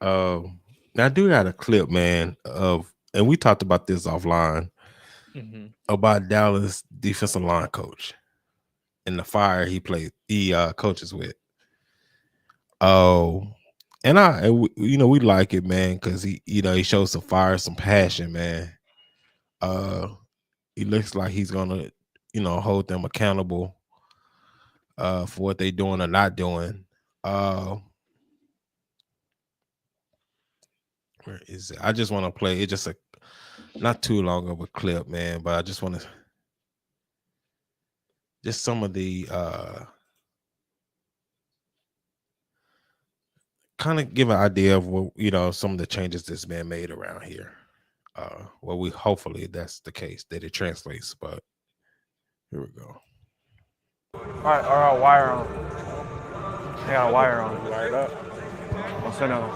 Now I do got a clip, man, and we talked about this offline about Dallas defensive line coach and the fire he coaches with. Oh, and we like it, man, because he shows some fire, some passion, man. He looks like he's gonna, hold them accountable for what they doing or not doing. Where is it? I just want to play it. Just not too long of a clip, man, but I just want to just some of the kind of give an idea of what some of the changes that's been made around here. Well, we hopefully that's the case that it translates, but here we go. All right, wire on. They got a wire on. Wired up. I'll send them.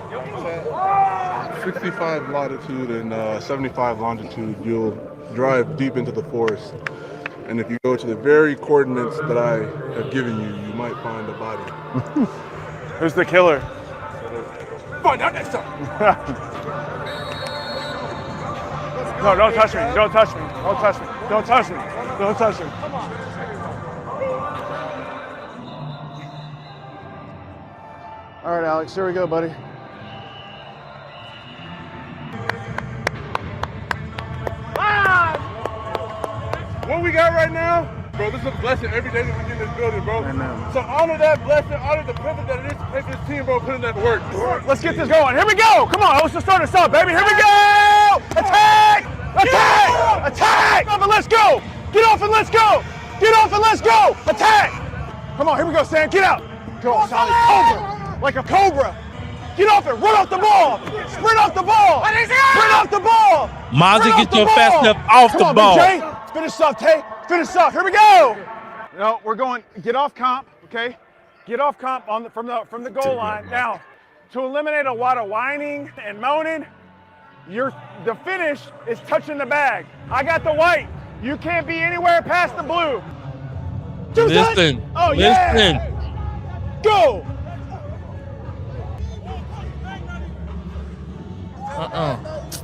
65 latitude and 75 longitude, you'll drive deep into the forest. And if you go to the very coordinates that I have given you, you might find a body. Who's the killer? Find out next time. No, don't touch me. Don't touch me. Don't touch me. Don't touch me. Don't touch me. All right, Alex, here we go, buddy. What we got right now, bro, this is a blessing every day that we get in this building, bro. Amen. So honor that blessing, honor the privilege that it is to play for this team, bro, putting that work. Let's get this going. Here we go. Come on, let's just start us off, baby. Here we go. Attack! Attack! Attack! Get off and let's go. Get off and let's go. Get off and let's go. Attack! Come on, here we go, Sam. Get out. Go, solid cobra. Like a cobra. Get off it. Run off the ball. Sprint off the ball. Sprint off the ball. Mozzie, Sprint get your off the fast ball. step off Come the on, ball. BJ. Finish off, Tay. Finish off. Here we go. No, we're going. Get off comp. Okay. Get off comp on from the goal line. Now, to eliminate a lot of whining and moaning, the finish is touching the bag. I got the white. You can't be anywhere past the blue. Listen. Oh, Listen. yeah. Go.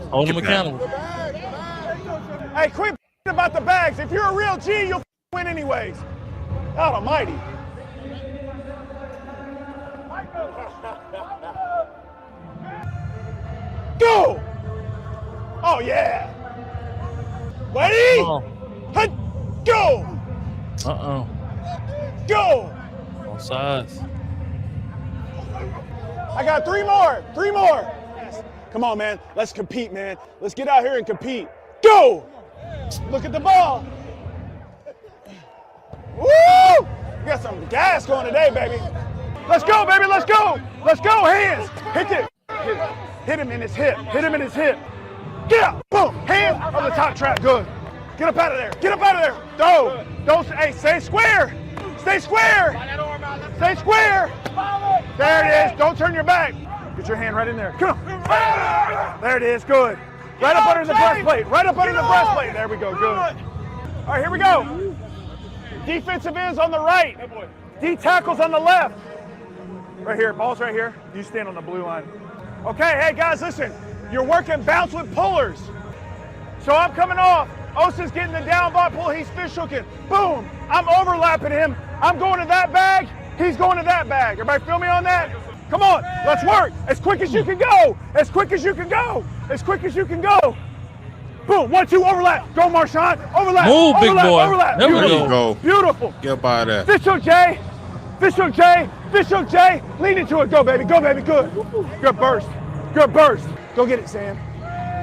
Hold him accountable. Hey, quit about the bags. If you're a real G, you'll win anyways. God almighty. Go! Oh, yeah. Ready? Hut, go! Go! On sides. I got three more. Yes. Come on, man. Let's compete, man. Let's get out here and compete. Go! Look at the ball. Woo! We got some gas going today, baby. Let's go, baby. Let's go. Let's go. Hands. Hit it. Hit him in his hip. Hit him in his hip. Get up. Boom. Hand on the top trap. Good. Get up out of there. Get up out of there. Don't. Hey, stay square. Stay square. Stay square. There it is. Don't turn your back. Get your hand right in there. Come on. There it is. Good. Right up under the breastplate. Right up under the breastplate. There we go. Good. All right, here we go. Defensive ends on the right. D tackles on the left. Right here. Ball's right here. You stand on the blue line. Okay, hey guys, listen. You're working bounce with pullers. So I'm coming off. Osa's getting the down ball pull. He's fish hooking. Boom. I'm overlapping him. I'm going to that bag. He's going to that bag. Everybody feel me on that? Come on. Let's work. As quick as you can go. As quick as you can go. As quick as you can go. Boom. 1, 2, overlap. Go, Marshawn. Overlap. Move, big overlap, boy. Overlap. There we Beautiful. go. Beautiful. Get up out of there. Fish hook, Jay. Fish hook, Jay. Fish hook, Jay. Lean into it. Go, baby. Go, baby. Good. Good burst. Good burst. Go get it, Sam.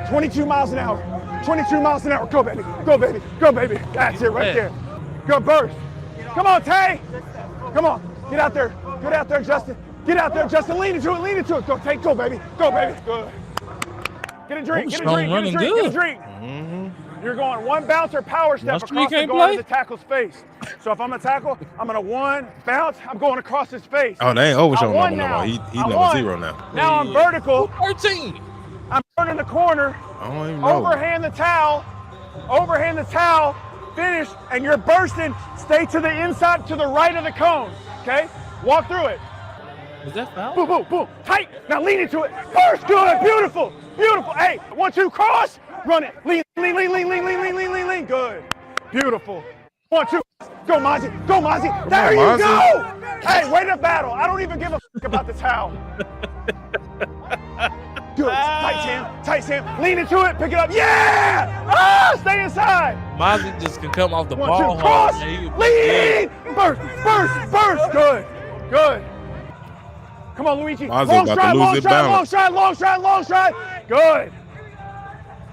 22 miles an hour. 22 miles an hour. Go, baby. Go, baby. Go, baby. That's it right there. Good burst. Come on, Tay. Come on. Get out there. Get out there, Justin. Get out there, Justin. Lean into it. Lean into it. Go, Tay. Go, baby. Go, baby. Good. Get a drink. Get a drink. Get a drink. Get a drink. You're going one bouncer power step across the guard of the tackle's face. So if I'm a tackle, I'm going to one bounce. I'm going across his face. Oh, they ain't overshowing I won him no now. more. He I level won. 0 now. Now I'm vertical. 13. I'm turning the corner. I don't even know. Overhand the towel. Overhand the towel. Finish. And you're bursting. Stay to the inside, to the right of the cone. Okay? Walk through it. Is that foul? Boom, boom, boom. Tight. Now lean into it. Burst. Good. Beautiful. Beautiful. Hey, 1, 2, cross. Run it. Lean, lean, lean, lean, lean, lean, lean, lean, lean, lean. Good. Beautiful. 1, 2. Go, Mozzie. Go, Mozzie. There you Mozzie. go. Hey, way to battle. I don't even give a about the towel. Good. Tight, Sam. Tight, Sam. Lean into it. Pick it up. Yeah! Ah, stay inside. Mozzie just can come off the 1, ball 2, hard. cross. Yeah, Lean. Burst, burst, burst. Good. Good. Come on, Luigi. Mozzie Long about to stride, lose long his stride, long balance. stride, long stride, long stride. Good.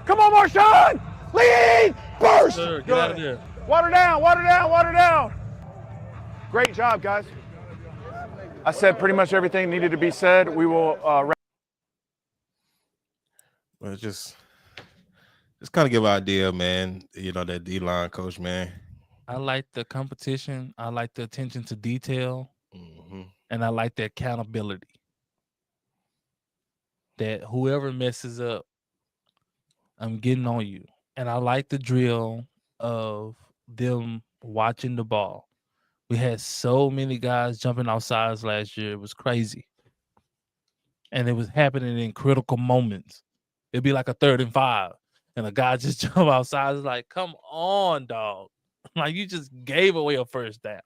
Come on, Marshawn. Lean. Burst. Sir, get Good. out of there. Water down, water down, water down. Great job, guys. I said pretty much everything needed to be said. We will wrap. Well, just kind of give an idea, man. You know, that D-line coach, man. I like the competition. I like the attention to detail. Mm-hmm. And I like the accountability. That whoever messes up, I'm getting on you. And I like the drill of them watching the ball. We had so many guys jumping off sides last year. It was crazy. and it was happening in critical moments. It'd be like a 3rd and 5, and a guy just jump outside. It's like, come on, dog. Like, you just gave away a first down.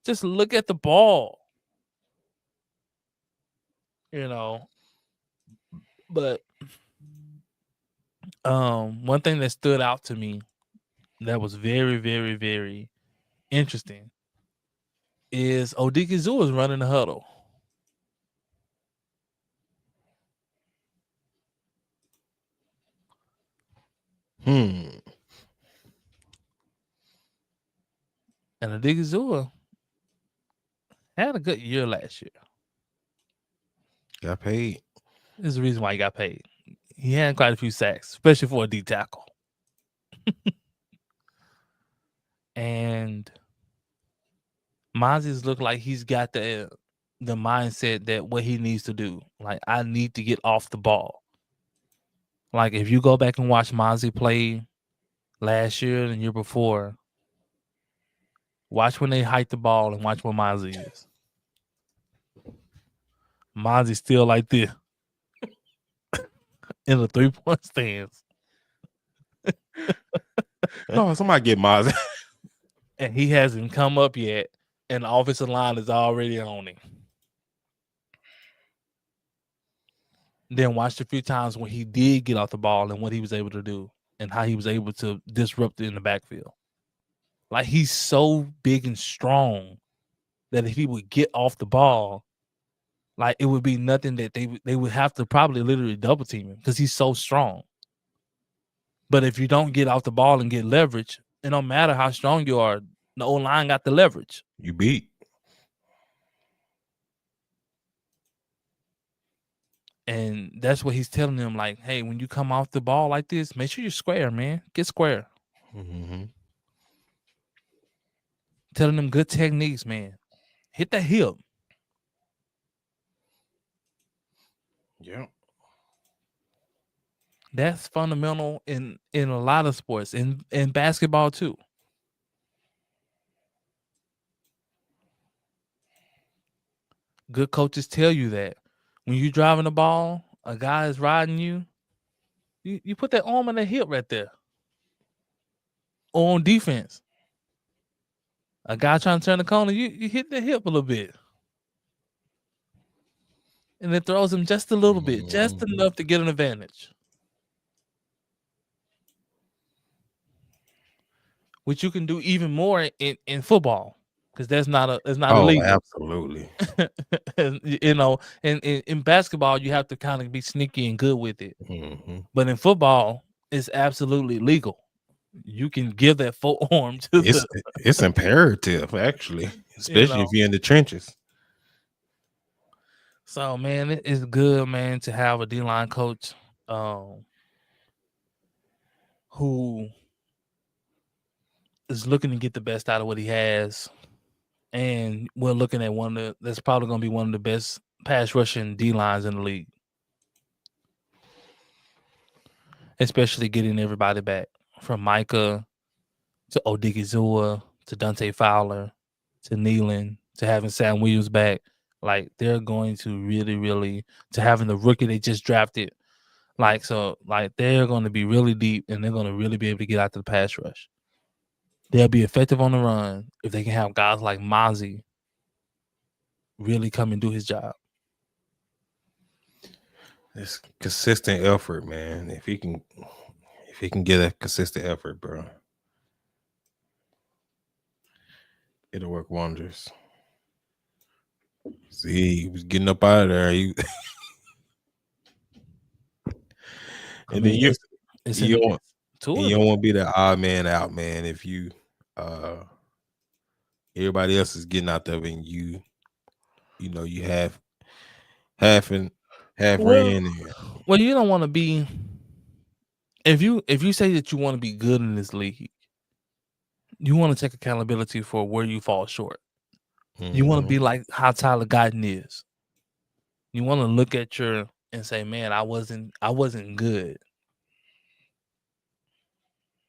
Just look at the ball. You know. But one thing that stood out to me that was very, very, very interesting is Odigizua is running the huddle. And Odigizua had a good year last year. Got paid. There's a reason why he got paid. He had quite a few sacks, especially for a D tackle. And Mozzies look like he's got the mindset that what he needs to do. Like, I need to get off the ball. Like, if you go back and watch Mozzie play last year and the year before, watch when they hike the ball and watch what Mozzie is. Mozzie's still like this in the 3-point stance. No, somebody get Mozzie. And he hasn't come up yet, and the offensive line is already on him. Then watched a few times when he did get off the ball and what he was able to do and how he was able to disrupt it in the backfield. Like, he's so big and strong that if he would get off the ball, like, it would be nothing that they would have to probably literally double team him because he's so strong. But if you don't get off the ball and get leverage, it don't matter how strong you are, the O-line got the leverage. You beat. And that's what he's telling them, like, hey, when you come off the ball like this, make sure you're square, man. Get square. Telling them good techniques, man. Hit that hip. Yeah. That's fundamental in a lot of sports, in basketball too. Good coaches tell you that when you're driving the ball, a guy is riding you, you put that arm on the hip right there. Or on defense, a guy trying to turn the corner, you hit the hip a little bit. And it throws him just a little bit, just enough to get an advantage. Which you can do even more in football, because that's not illegal. Absolutely. You know, and in basketball, you have to kind of be sneaky and good with it. But in football, it's absolutely legal. You can give that forearm to it's imperative, actually, especially if you're in the trenches. So, man, it is good, man, to have a D-line coach who is looking to get the best out of what he has. And we're looking at that's probably going to be one of the best pass rushing D-lines in the league. Especially getting everybody back, from Micah to Odigizua to Dante Fowler to Nealon to having Sam Williams back. Like, they're going to really, really, to having the rookie they just drafted. Like, so, like, they're going to be really deep, and they're going to really be able to get out to the pass rush. They'll be effective on the run if they can have guys like Mozzie really come and do his job. It's consistent effort, man. If he can get a consistent effort, bro, it'll work wonders. See, he was getting up out of there. And then you don't want to be the odd man out, man. If you everybody else is getting out there and you have half ran. Well, you don't want to be, if you say that you want to be good in this league, you want to take accountability for where you fall short. You want to be like how Tyler Guyton is. You want to look at and say, man, I wasn't good.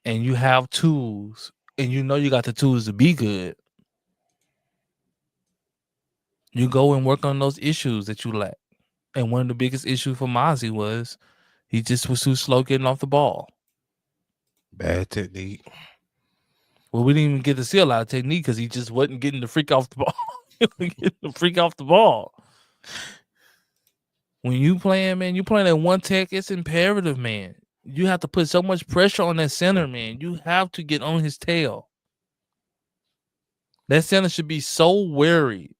And you have tools, and you know you got the tools to be good. You go and work on those issues that you lack. And one of the biggest issues for Mozzie was he just was too slow getting off the ball. Bad technique. Well, we didn't even get to see a lot of technique because he just wasn't getting the freak off the ball. Getting the freak off the ball. When you playing, man, you playing at one tech, it's imperative, man. You have to put so much pressure on that center, man. You have to get on his tail. That center should be so worried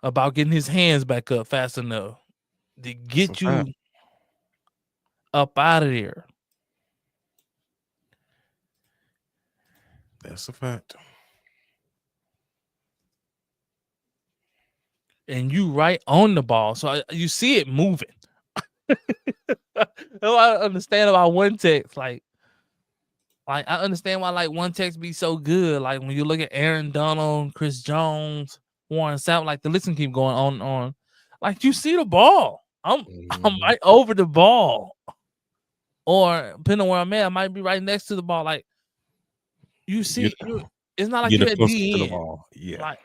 about getting his hands back up fast enough to get you up out of there. That's a fact. And you right on the ball. So you see it moving. I understand about one text. Like I understand why like one text be so good. Like when you look at Aaron Donald, Chris Jones, Warren Sapp, like the list keep going on and on. Like you see the ball. I'm right over the ball. Or depending on where I'm at, I might be right next to the ball. Like you see, it's not like you're at the end. Ball. Yeah. Like,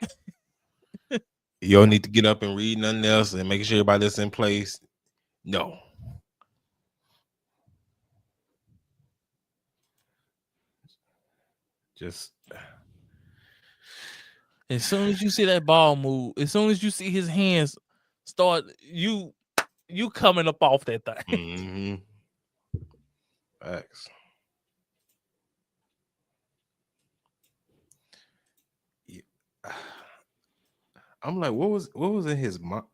you don't need to get up and read nothing else and make sure everybody's in place. No. Just as soon as you see that ball move, as soon as you see his hands start, you coming up off that thing. Facts. Yeah. I'm like, what was in his mind?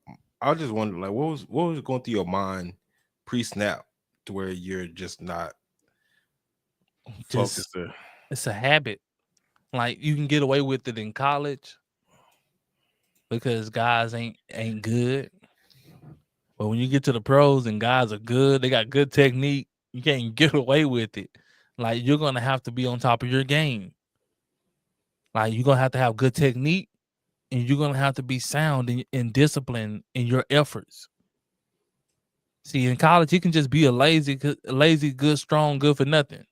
I just wonder, like, what was going through your mind pre-snap to where you're just not focused? It's a habit. Like you can get away with it in college because guys ain't good. But when you get to the pros and guys are good, they got good technique, you can't get away with it. Like you're gonna have to be on top of your game. Like you're gonna have to have good technique, and you're gonna have to be sound and disciplined in your efforts. See, in college, you can just be a lazy, good, strong, good for nothing.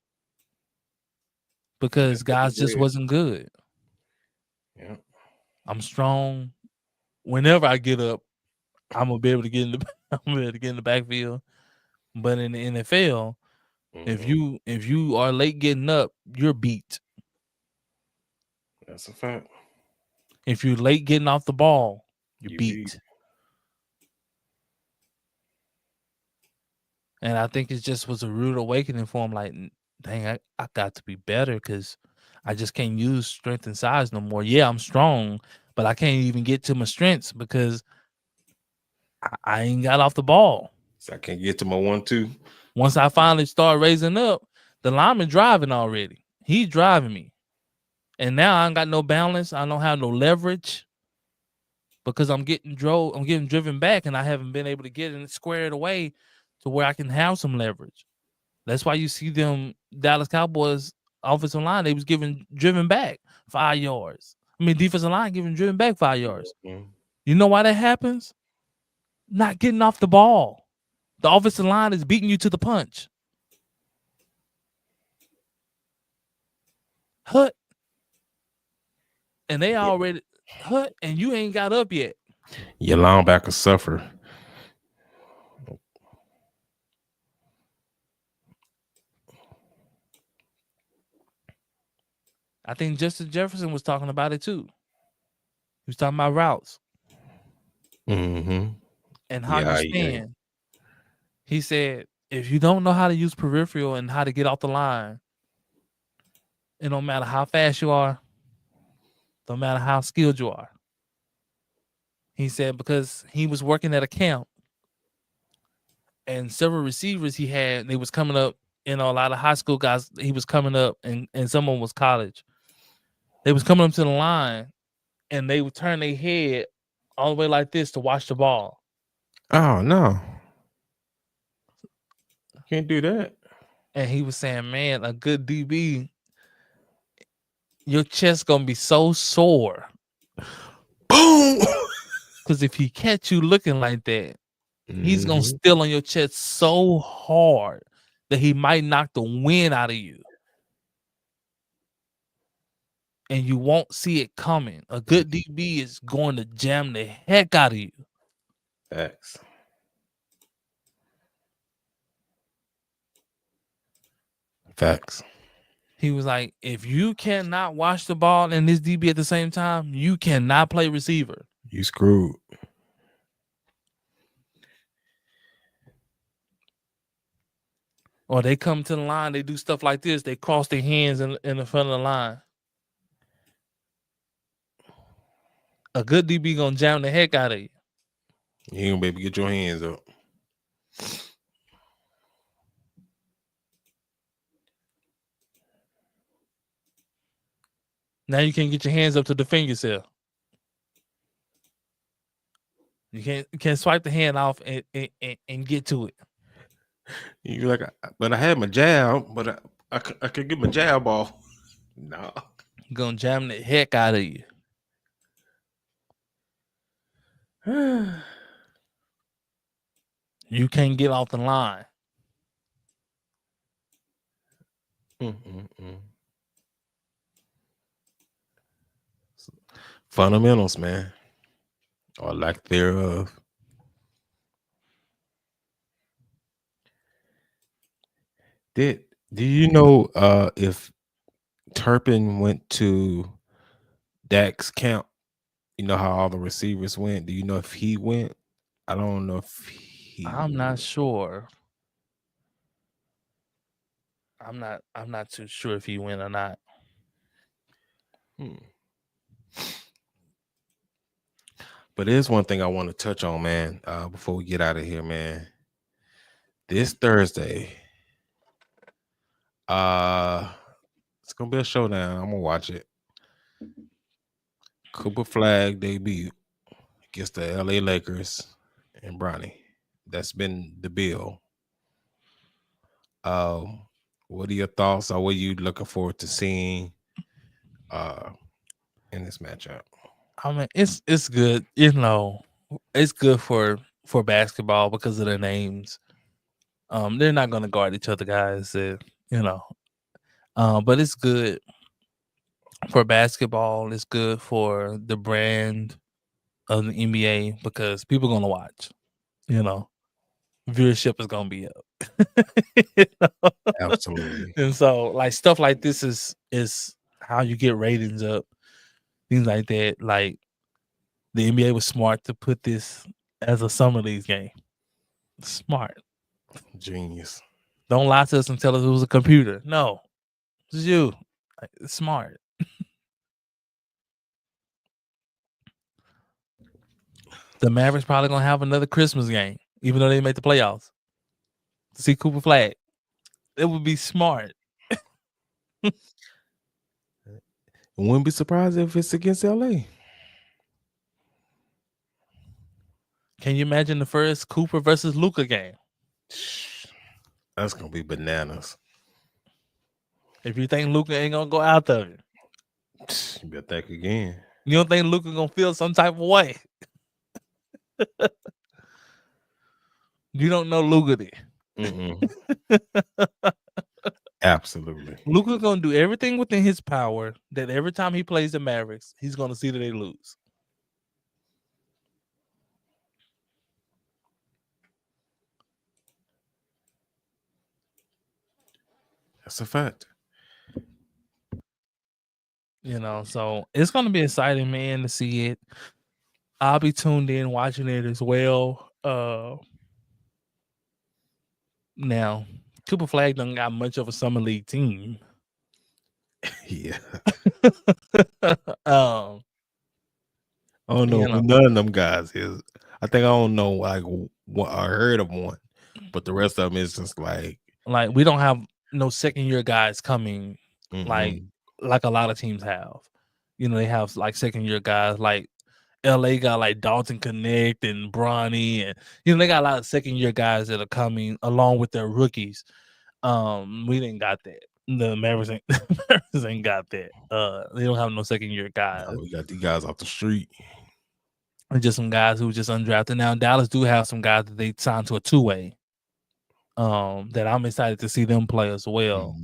Because guys just wasn't good. Yeah. I'm strong. Whenever I get up, I'm gonna be able to get in the backfield. But in the NFL, if you are late getting up, you're beat. That's a fact. If you're late getting off the ball, you're beat. And I think it just was a rude awakening for him. Like, dang, I got to be better because I just can't use strength and size no more. Yeah, I'm strong, but I can't even get to my strengths because I ain't got off the ball. So I can't get to my 1-2. Once I finally start raising up, the lineman driving already. He's driving me. And now I ain't got no balance. I don't have no leverage because I'm getting driven back, and I haven't been able to get it squared away to where I can have some leverage. That's why you see them Dallas Cowboys offensive line, they was driven back 5 yards. I mean, defensive line giving driven back 5 yards. Mm-hmm. You know why that happens? Not getting off the ball. The offensive line is beating you to the punch. Hut. And they already hut, and you ain't got up yet. Your linebacker suffer. I think Justin Jefferson was talking about it too. He was talking about routes. Mm-hmm. And how you stand. Yeah. He said, if you don't know how to use peripheral and how to get off the line, it don't matter how fast you are, don't matter how skilled you are. He said because he was working at a camp and several receivers he had, they was coming up, a lot of high school guys, he was coming up and someone was college. They was coming up to the line and they would turn their head all the way like this to watch the ball. Oh, no. Can't do that. And he was saying, man, a good DB, your chest going to be so sore. Boom! Because if he catch you looking like that, he's going to steal on your chest so hard that he might knock the wind out of you. And you won't see it coming. A good DB is going to jam the heck out of you. Facts. Facts. He was like, if you cannot watch the ball and this DB at the same time, you cannot play receiver. You screwed. Or they come to the line, they do stuff like this. They cross their hands in the front of the line. A good DB gonna jam the heck out of you. You ain't gonna be able to get your hands up. Now you can't get your hands up to defend yourself. You can't swipe the hand off and get to it. You like, but I had my jab, but I could get my jab off. No. Gonna jam the heck out of you. You can't get off the line. Fundamentals, man, or lack thereof. Do you know if Turpin went to Dak's camp? You know how all the receivers went. Do you know if he went? I don't know if he. I'm not sure. I'm not too sure if he went or not. But there's one thing I want to touch on, man, before we get out of here, man. This Thursday, it's gonna be a showdown. I'm gonna watch it. Cooper Flagg debut against the LA Lakers and Bronny. That's been the bill. What are your thoughts, or what are you looking forward to seeing in this matchup? I mean, it's good. You know, it's good for basketball because of their names. They're not going to guard each other, guys. You know, but it's good for basketball. It's good for the brand of the NBA because people are going to watch. You know, viewership is going to be up. You know? Absolutely. And so, like, stuff like this is how you get ratings up. Things like that. Like, the NBA was smart to put this as a summer league game. Smart. Genius. Don't lie to us and tell us it was a computer. No, it's you. It's smart. The Mavericks probably gonna have another Christmas game, even though they made the playoffs. To see Cooper Flagg, it would be smart. Wouldn't be surprised if it's against LA. Can you imagine the first Cooper versus Luka game? That's gonna be bananas. If you think Luka ain't gonna go out of it, you better think again. You don't think Luka gonna feel some type of way? You don't know Luka then. Absolutely. Luka's gonna do everything within his power that every time he plays the Mavericks, he's gonna see that they lose. That's a fact. You know, so it's gonna be exciting, man, to see it. I'll be tuned in watching it as well. Now, Cooper Flagg done got much of a summer league team. Yeah. I don't know who none of them guys is. I think I don't know like what I heard of one, but the rest of them is just like we don't have no second year guys coming like a lot of teams have. You know, they have like second year guys like LA got like Dalton Connect and Bronny, and you know they got a lot of second year guys that are coming along with their rookies. We didn't got that. The Mavericks ain't got that. They don't have no second year guys. We got these guys off the street. And just some guys who just undrafted. Now Dallas do have some guys that they signed to a two-way. That I'm excited to see them play as well.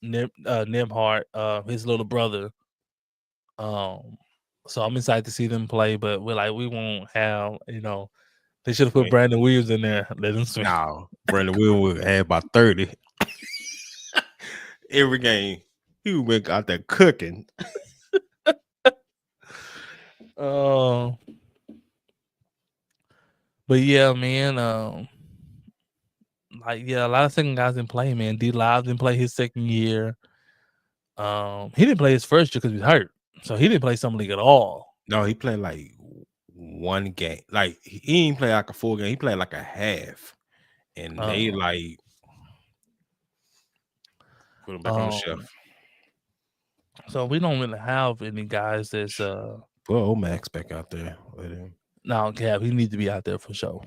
Nembhard, his little brother. So I'm excited to see them play, but we won't have, you know, They should have put Man. Brandon Williams in there. Let him swing. No, Brandon Williams had about 30 every game. He went out there cooking. But yeah, man. Like a lot of second guys didn't play, man. D Live didn't play his second year. He didn't play his first year because he was hurt, so he didn't play summer league at all. No, he played like one game. Like he didn't play like a full game. He played like a half, and they like put him back on the shelf. So we don't really have any guys that's put Omax back out there with him. No, Cap, he needs to be out there for sure.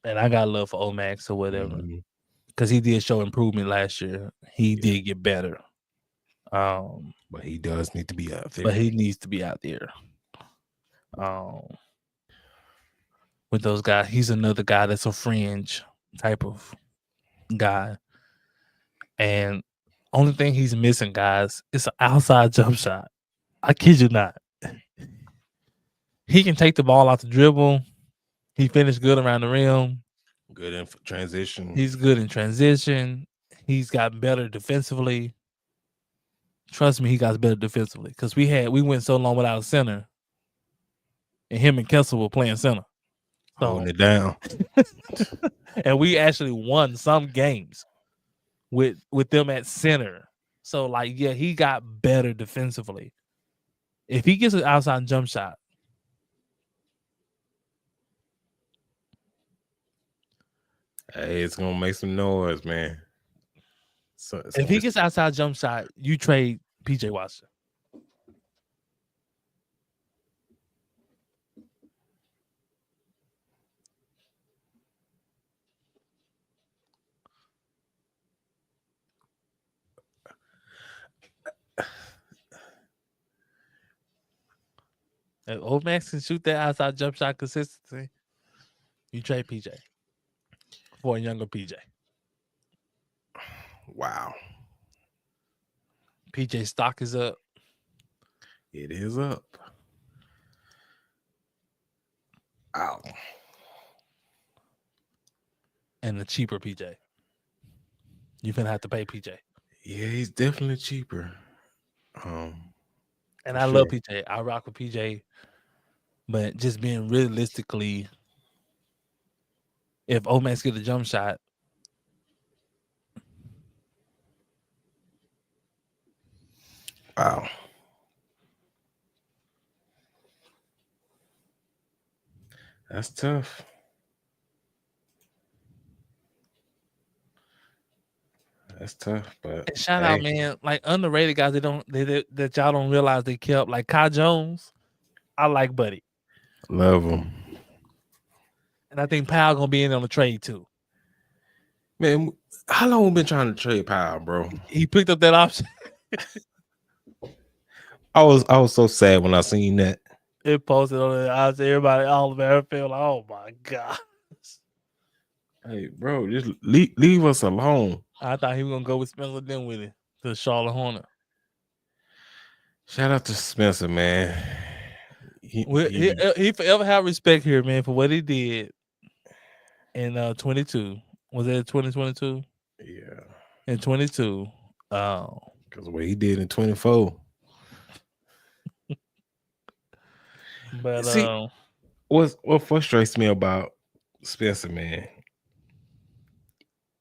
And I got love for Omax or whatever, because he did show improvement last year. He did get better. But he does need to be out there. But he needs to be out there. With those guys, he's another guy that's a fringe type of guy. And only thing he's missing, guys, is an outside jump shot. I kid you not. He can take the ball out the dribble. He finished good around the rim. Good in transition. He's good in transition. He's got better defensively. Trust me, he got better defensively because we went so long without a center, and him and Kessel were playing center, holding it down. And we actually won some games with them at center. So like, yeah, he got better defensively. If he gets an outside jump shot, hey, it's gonna make some noise, man. So if he gets outside jump shot, you trade PJ Washington. If Omax can shoot that outside jump shot consistency, you trade PJ for a younger PJ. Wow. PJ stock is up. It is up. Ow. And the cheaper PJ. You're gonna have to pay PJ. Yeah, he's definitely cheaper. And I love PJ. I rock with PJ. But just being realistically, if Omax get a jump shot, wow. That's tough. That's tough, but and shout out, man. Like underrated guys that y'all don't realize they kept, like Kai Jones. I like Buddy. Love him. And I think Powell gonna be in on the trade too. Man, how long we been trying to trade Powell, bro? He picked up that option. I was so sad when I seen that. It posted on the eyes. Everybody, all of it, feel like, oh my god. Hey, bro, just leave us alone. I thought he was gonna go with Spencer Dinwiddie to Charlotte Hornet. Shout out to Spencer, man. He forever have respect here, man, for what he did in 22. Was it 2022? Yeah. In 22. Because what he did in 24. But see, what frustrates me about Spencer, man,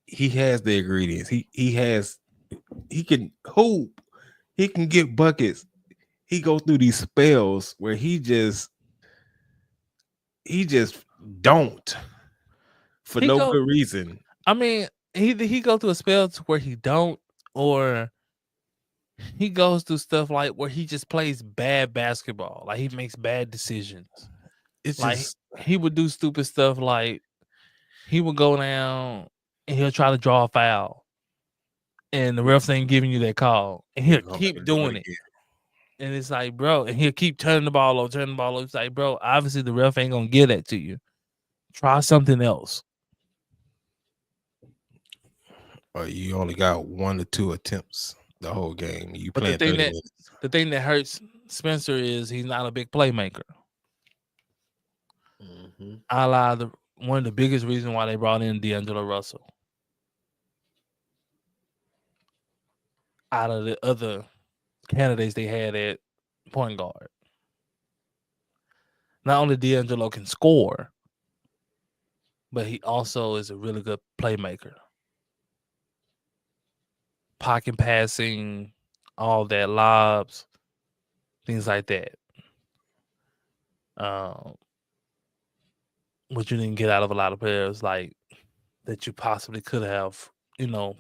he has the ingredients. He can hoop. He can get buckets. He goes through these spells where he just don't for no good reason. I mean, he go through a spell to where he don't, or he goes through stuff like where he just plays bad basketball. Like he makes bad decisions. It's like just, he would do stupid stuff, like he would go down and he'll try to draw a foul, and the refs ain't giving you that call, and he'll keep doing it. And it's like, bro, and he'll keep turning the ball over. It's like, bro, obviously the ref ain't gonna give that to you. Try something else. You only got 1 or 2 attempts the whole game. You playing 30 minutes. The thing that hurts Spencer is he's not a big playmaker. One of the biggest reasons why they brought in D'Angelo Russell. Out of the other candidates they had at point guard. Not only D'Angelo can score, but he also is a really good playmaker. Pocket passing, all that, lobs, things like that. Which you didn't get out of a lot of players like that you possibly could have,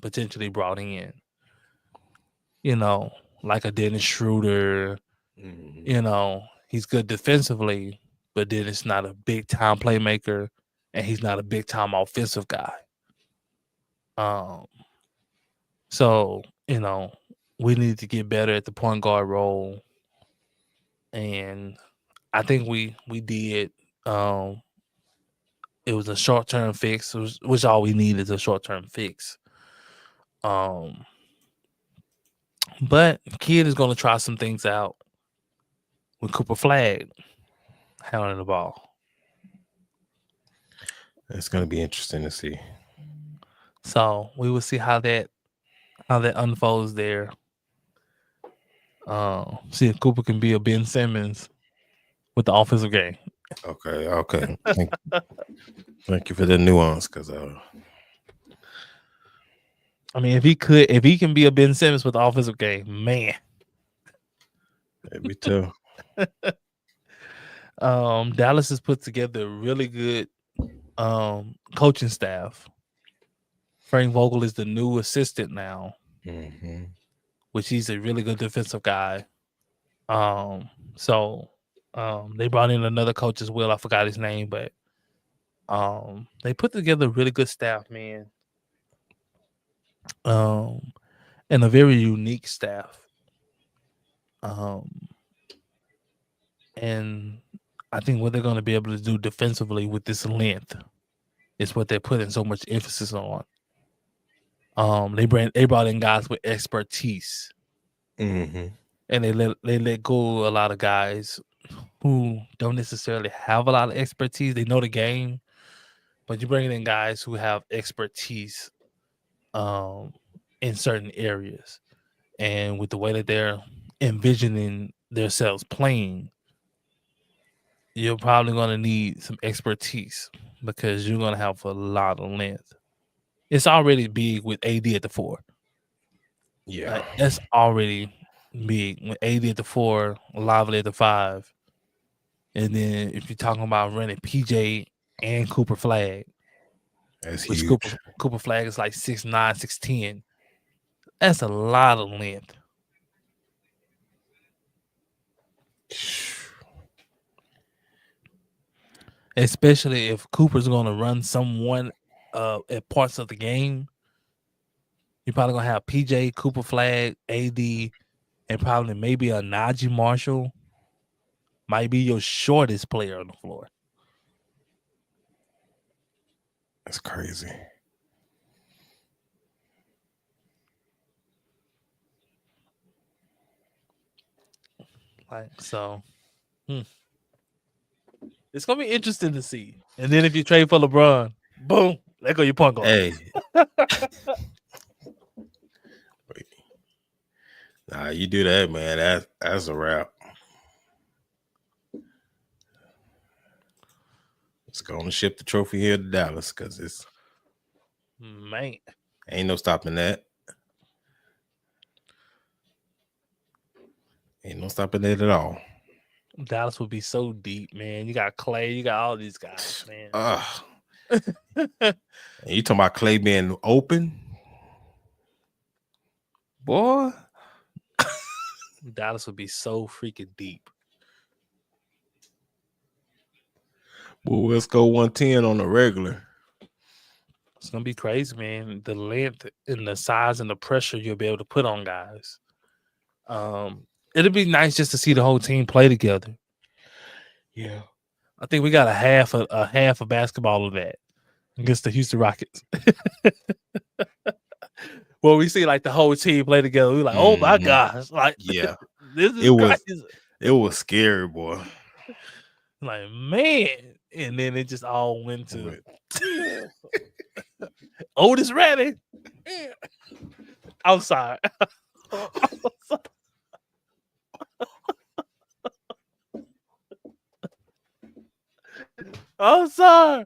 potentially brought in. Like a Dennis Schroeder. He's good defensively, but then it's not a big time playmaker, and he's not a big time offensive guy. So we need to get better at the point guard role, and I think we did. It was a short term fix, which all we need is a short term fix. But Kid is going to try some things out with Cooper Flagg handling the ball. It's going to be interesting to see. So we will see how that unfolds there. See if Cooper can be a Ben Simmons with the offensive game. Okay. Thank you for the nuance, because I mean, if he can be a Ben Simmons with the offensive game, man. Me too. Dallas has put together a really good coaching staff. Frank Vogel is the new assistant now, which he's a really good defensive guy. So they brought in another coach as well. I forgot his name, but they put together a really good staff, man. And a very unique staff. And I think what they're going to be able to do defensively with this length is what they're putting so much emphasis on. They brought in guys with expertise, and they let go a lot of guys who don't necessarily have a lot of expertise. They know the game, but you're bringing in guys who have expertise in certain areas, and with the way that they're envisioning themselves playing, you're probably going to need some expertise because you're going to have a lot of length. It's already big with AD at the 4. Yeah, that's already big with AD at the 4, Lively at the 5, and then if you're talking about running PJ and Cooper Flagg, that's huge. Cooper Flagg is like 6'9", 6'10". That's a lot of length. Especially if Cooper's going to run someone at parts of the game. You're probably going to have PJ, Cooper Flagg, AD, and probably maybe a Najee Marshall. Might be your shortest player on the floor. That's crazy. It's gonna be interesting to see. And then if you trade for LeBron, boom, there go your point guard. Hey, nah, you do that, man. That's a wrap. It's gonna ship the trophy here to Dallas because it's ain't no stopping that. Ain't no stopping it at all. Dallas would be so deep, man. You got Clay, you got all these guys, man. And you talking about Clay being open? Boy. Dallas would be so freaking deep. Well, let's go 110 on the regular. It's gonna be crazy, man. The length and the size and the pressure you'll be able to put on guys. It'd be nice just to see the whole team play together. Yeah, I think we got a half of basketball of that against the Houston Rockets. Well, we see like the whole team play together. We're like, oh my gosh, like yeah, this is crazy. It was scary, boy. Like, man, And then it just all went to Otis ready. I'm sorry. I'm sorry.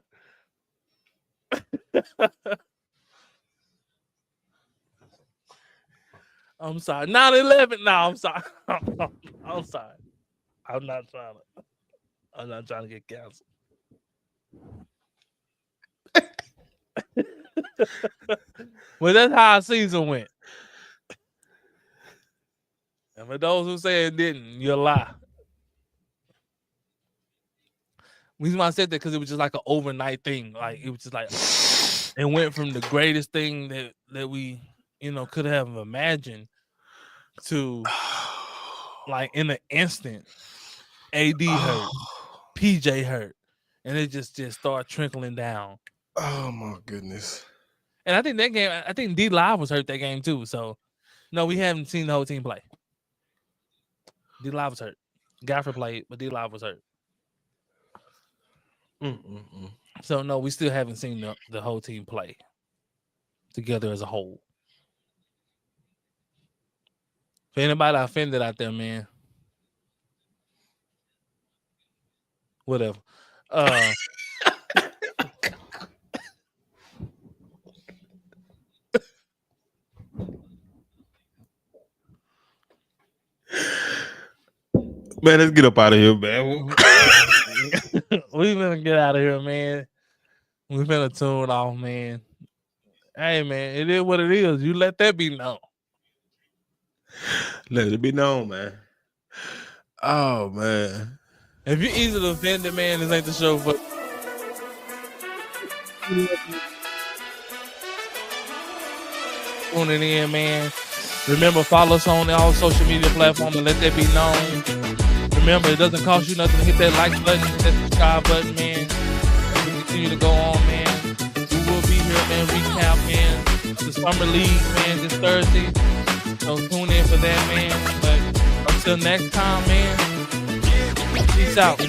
I'm sorry. 9/11. No, I'm sorry. I'm sorry. I'm not trying to get canceled. Well, that's how our season went. And for those who say it didn't, you're a lie. The reason why I said that because it was just like an overnight thing. Like it was just like it went from the greatest thing that we could have imagined to like in an instant, AD hurt, PJ hurt, and it just started trickling down. Oh my goodness! And I think that game, I think D Live was hurt that game too. So no, we haven't seen the whole team play. D Live was hurt. Gafford played, but D Live was hurt. So no, we still haven't seen the whole team play together as a whole. For anybody offended out there, man, whatever. Man, let's get up out of here, man. We gonna get out of here, man. We finna tune off, man. Hey, man, it is what it is. You let that be known. Let it be known, man. Oh, man. If you're easily offended, man, this ain't the show for. Tuning in, man. Remember, follow us on all social media platforms and let that be known. Remember, it doesn't cost you nothing to hit that like button, hit that subscribe button, man. We continue to go on, man. We will be here, man. Recap, man. The Summer League, man, this Thursday. So tune in for that, man. But until next time, man. Peace out.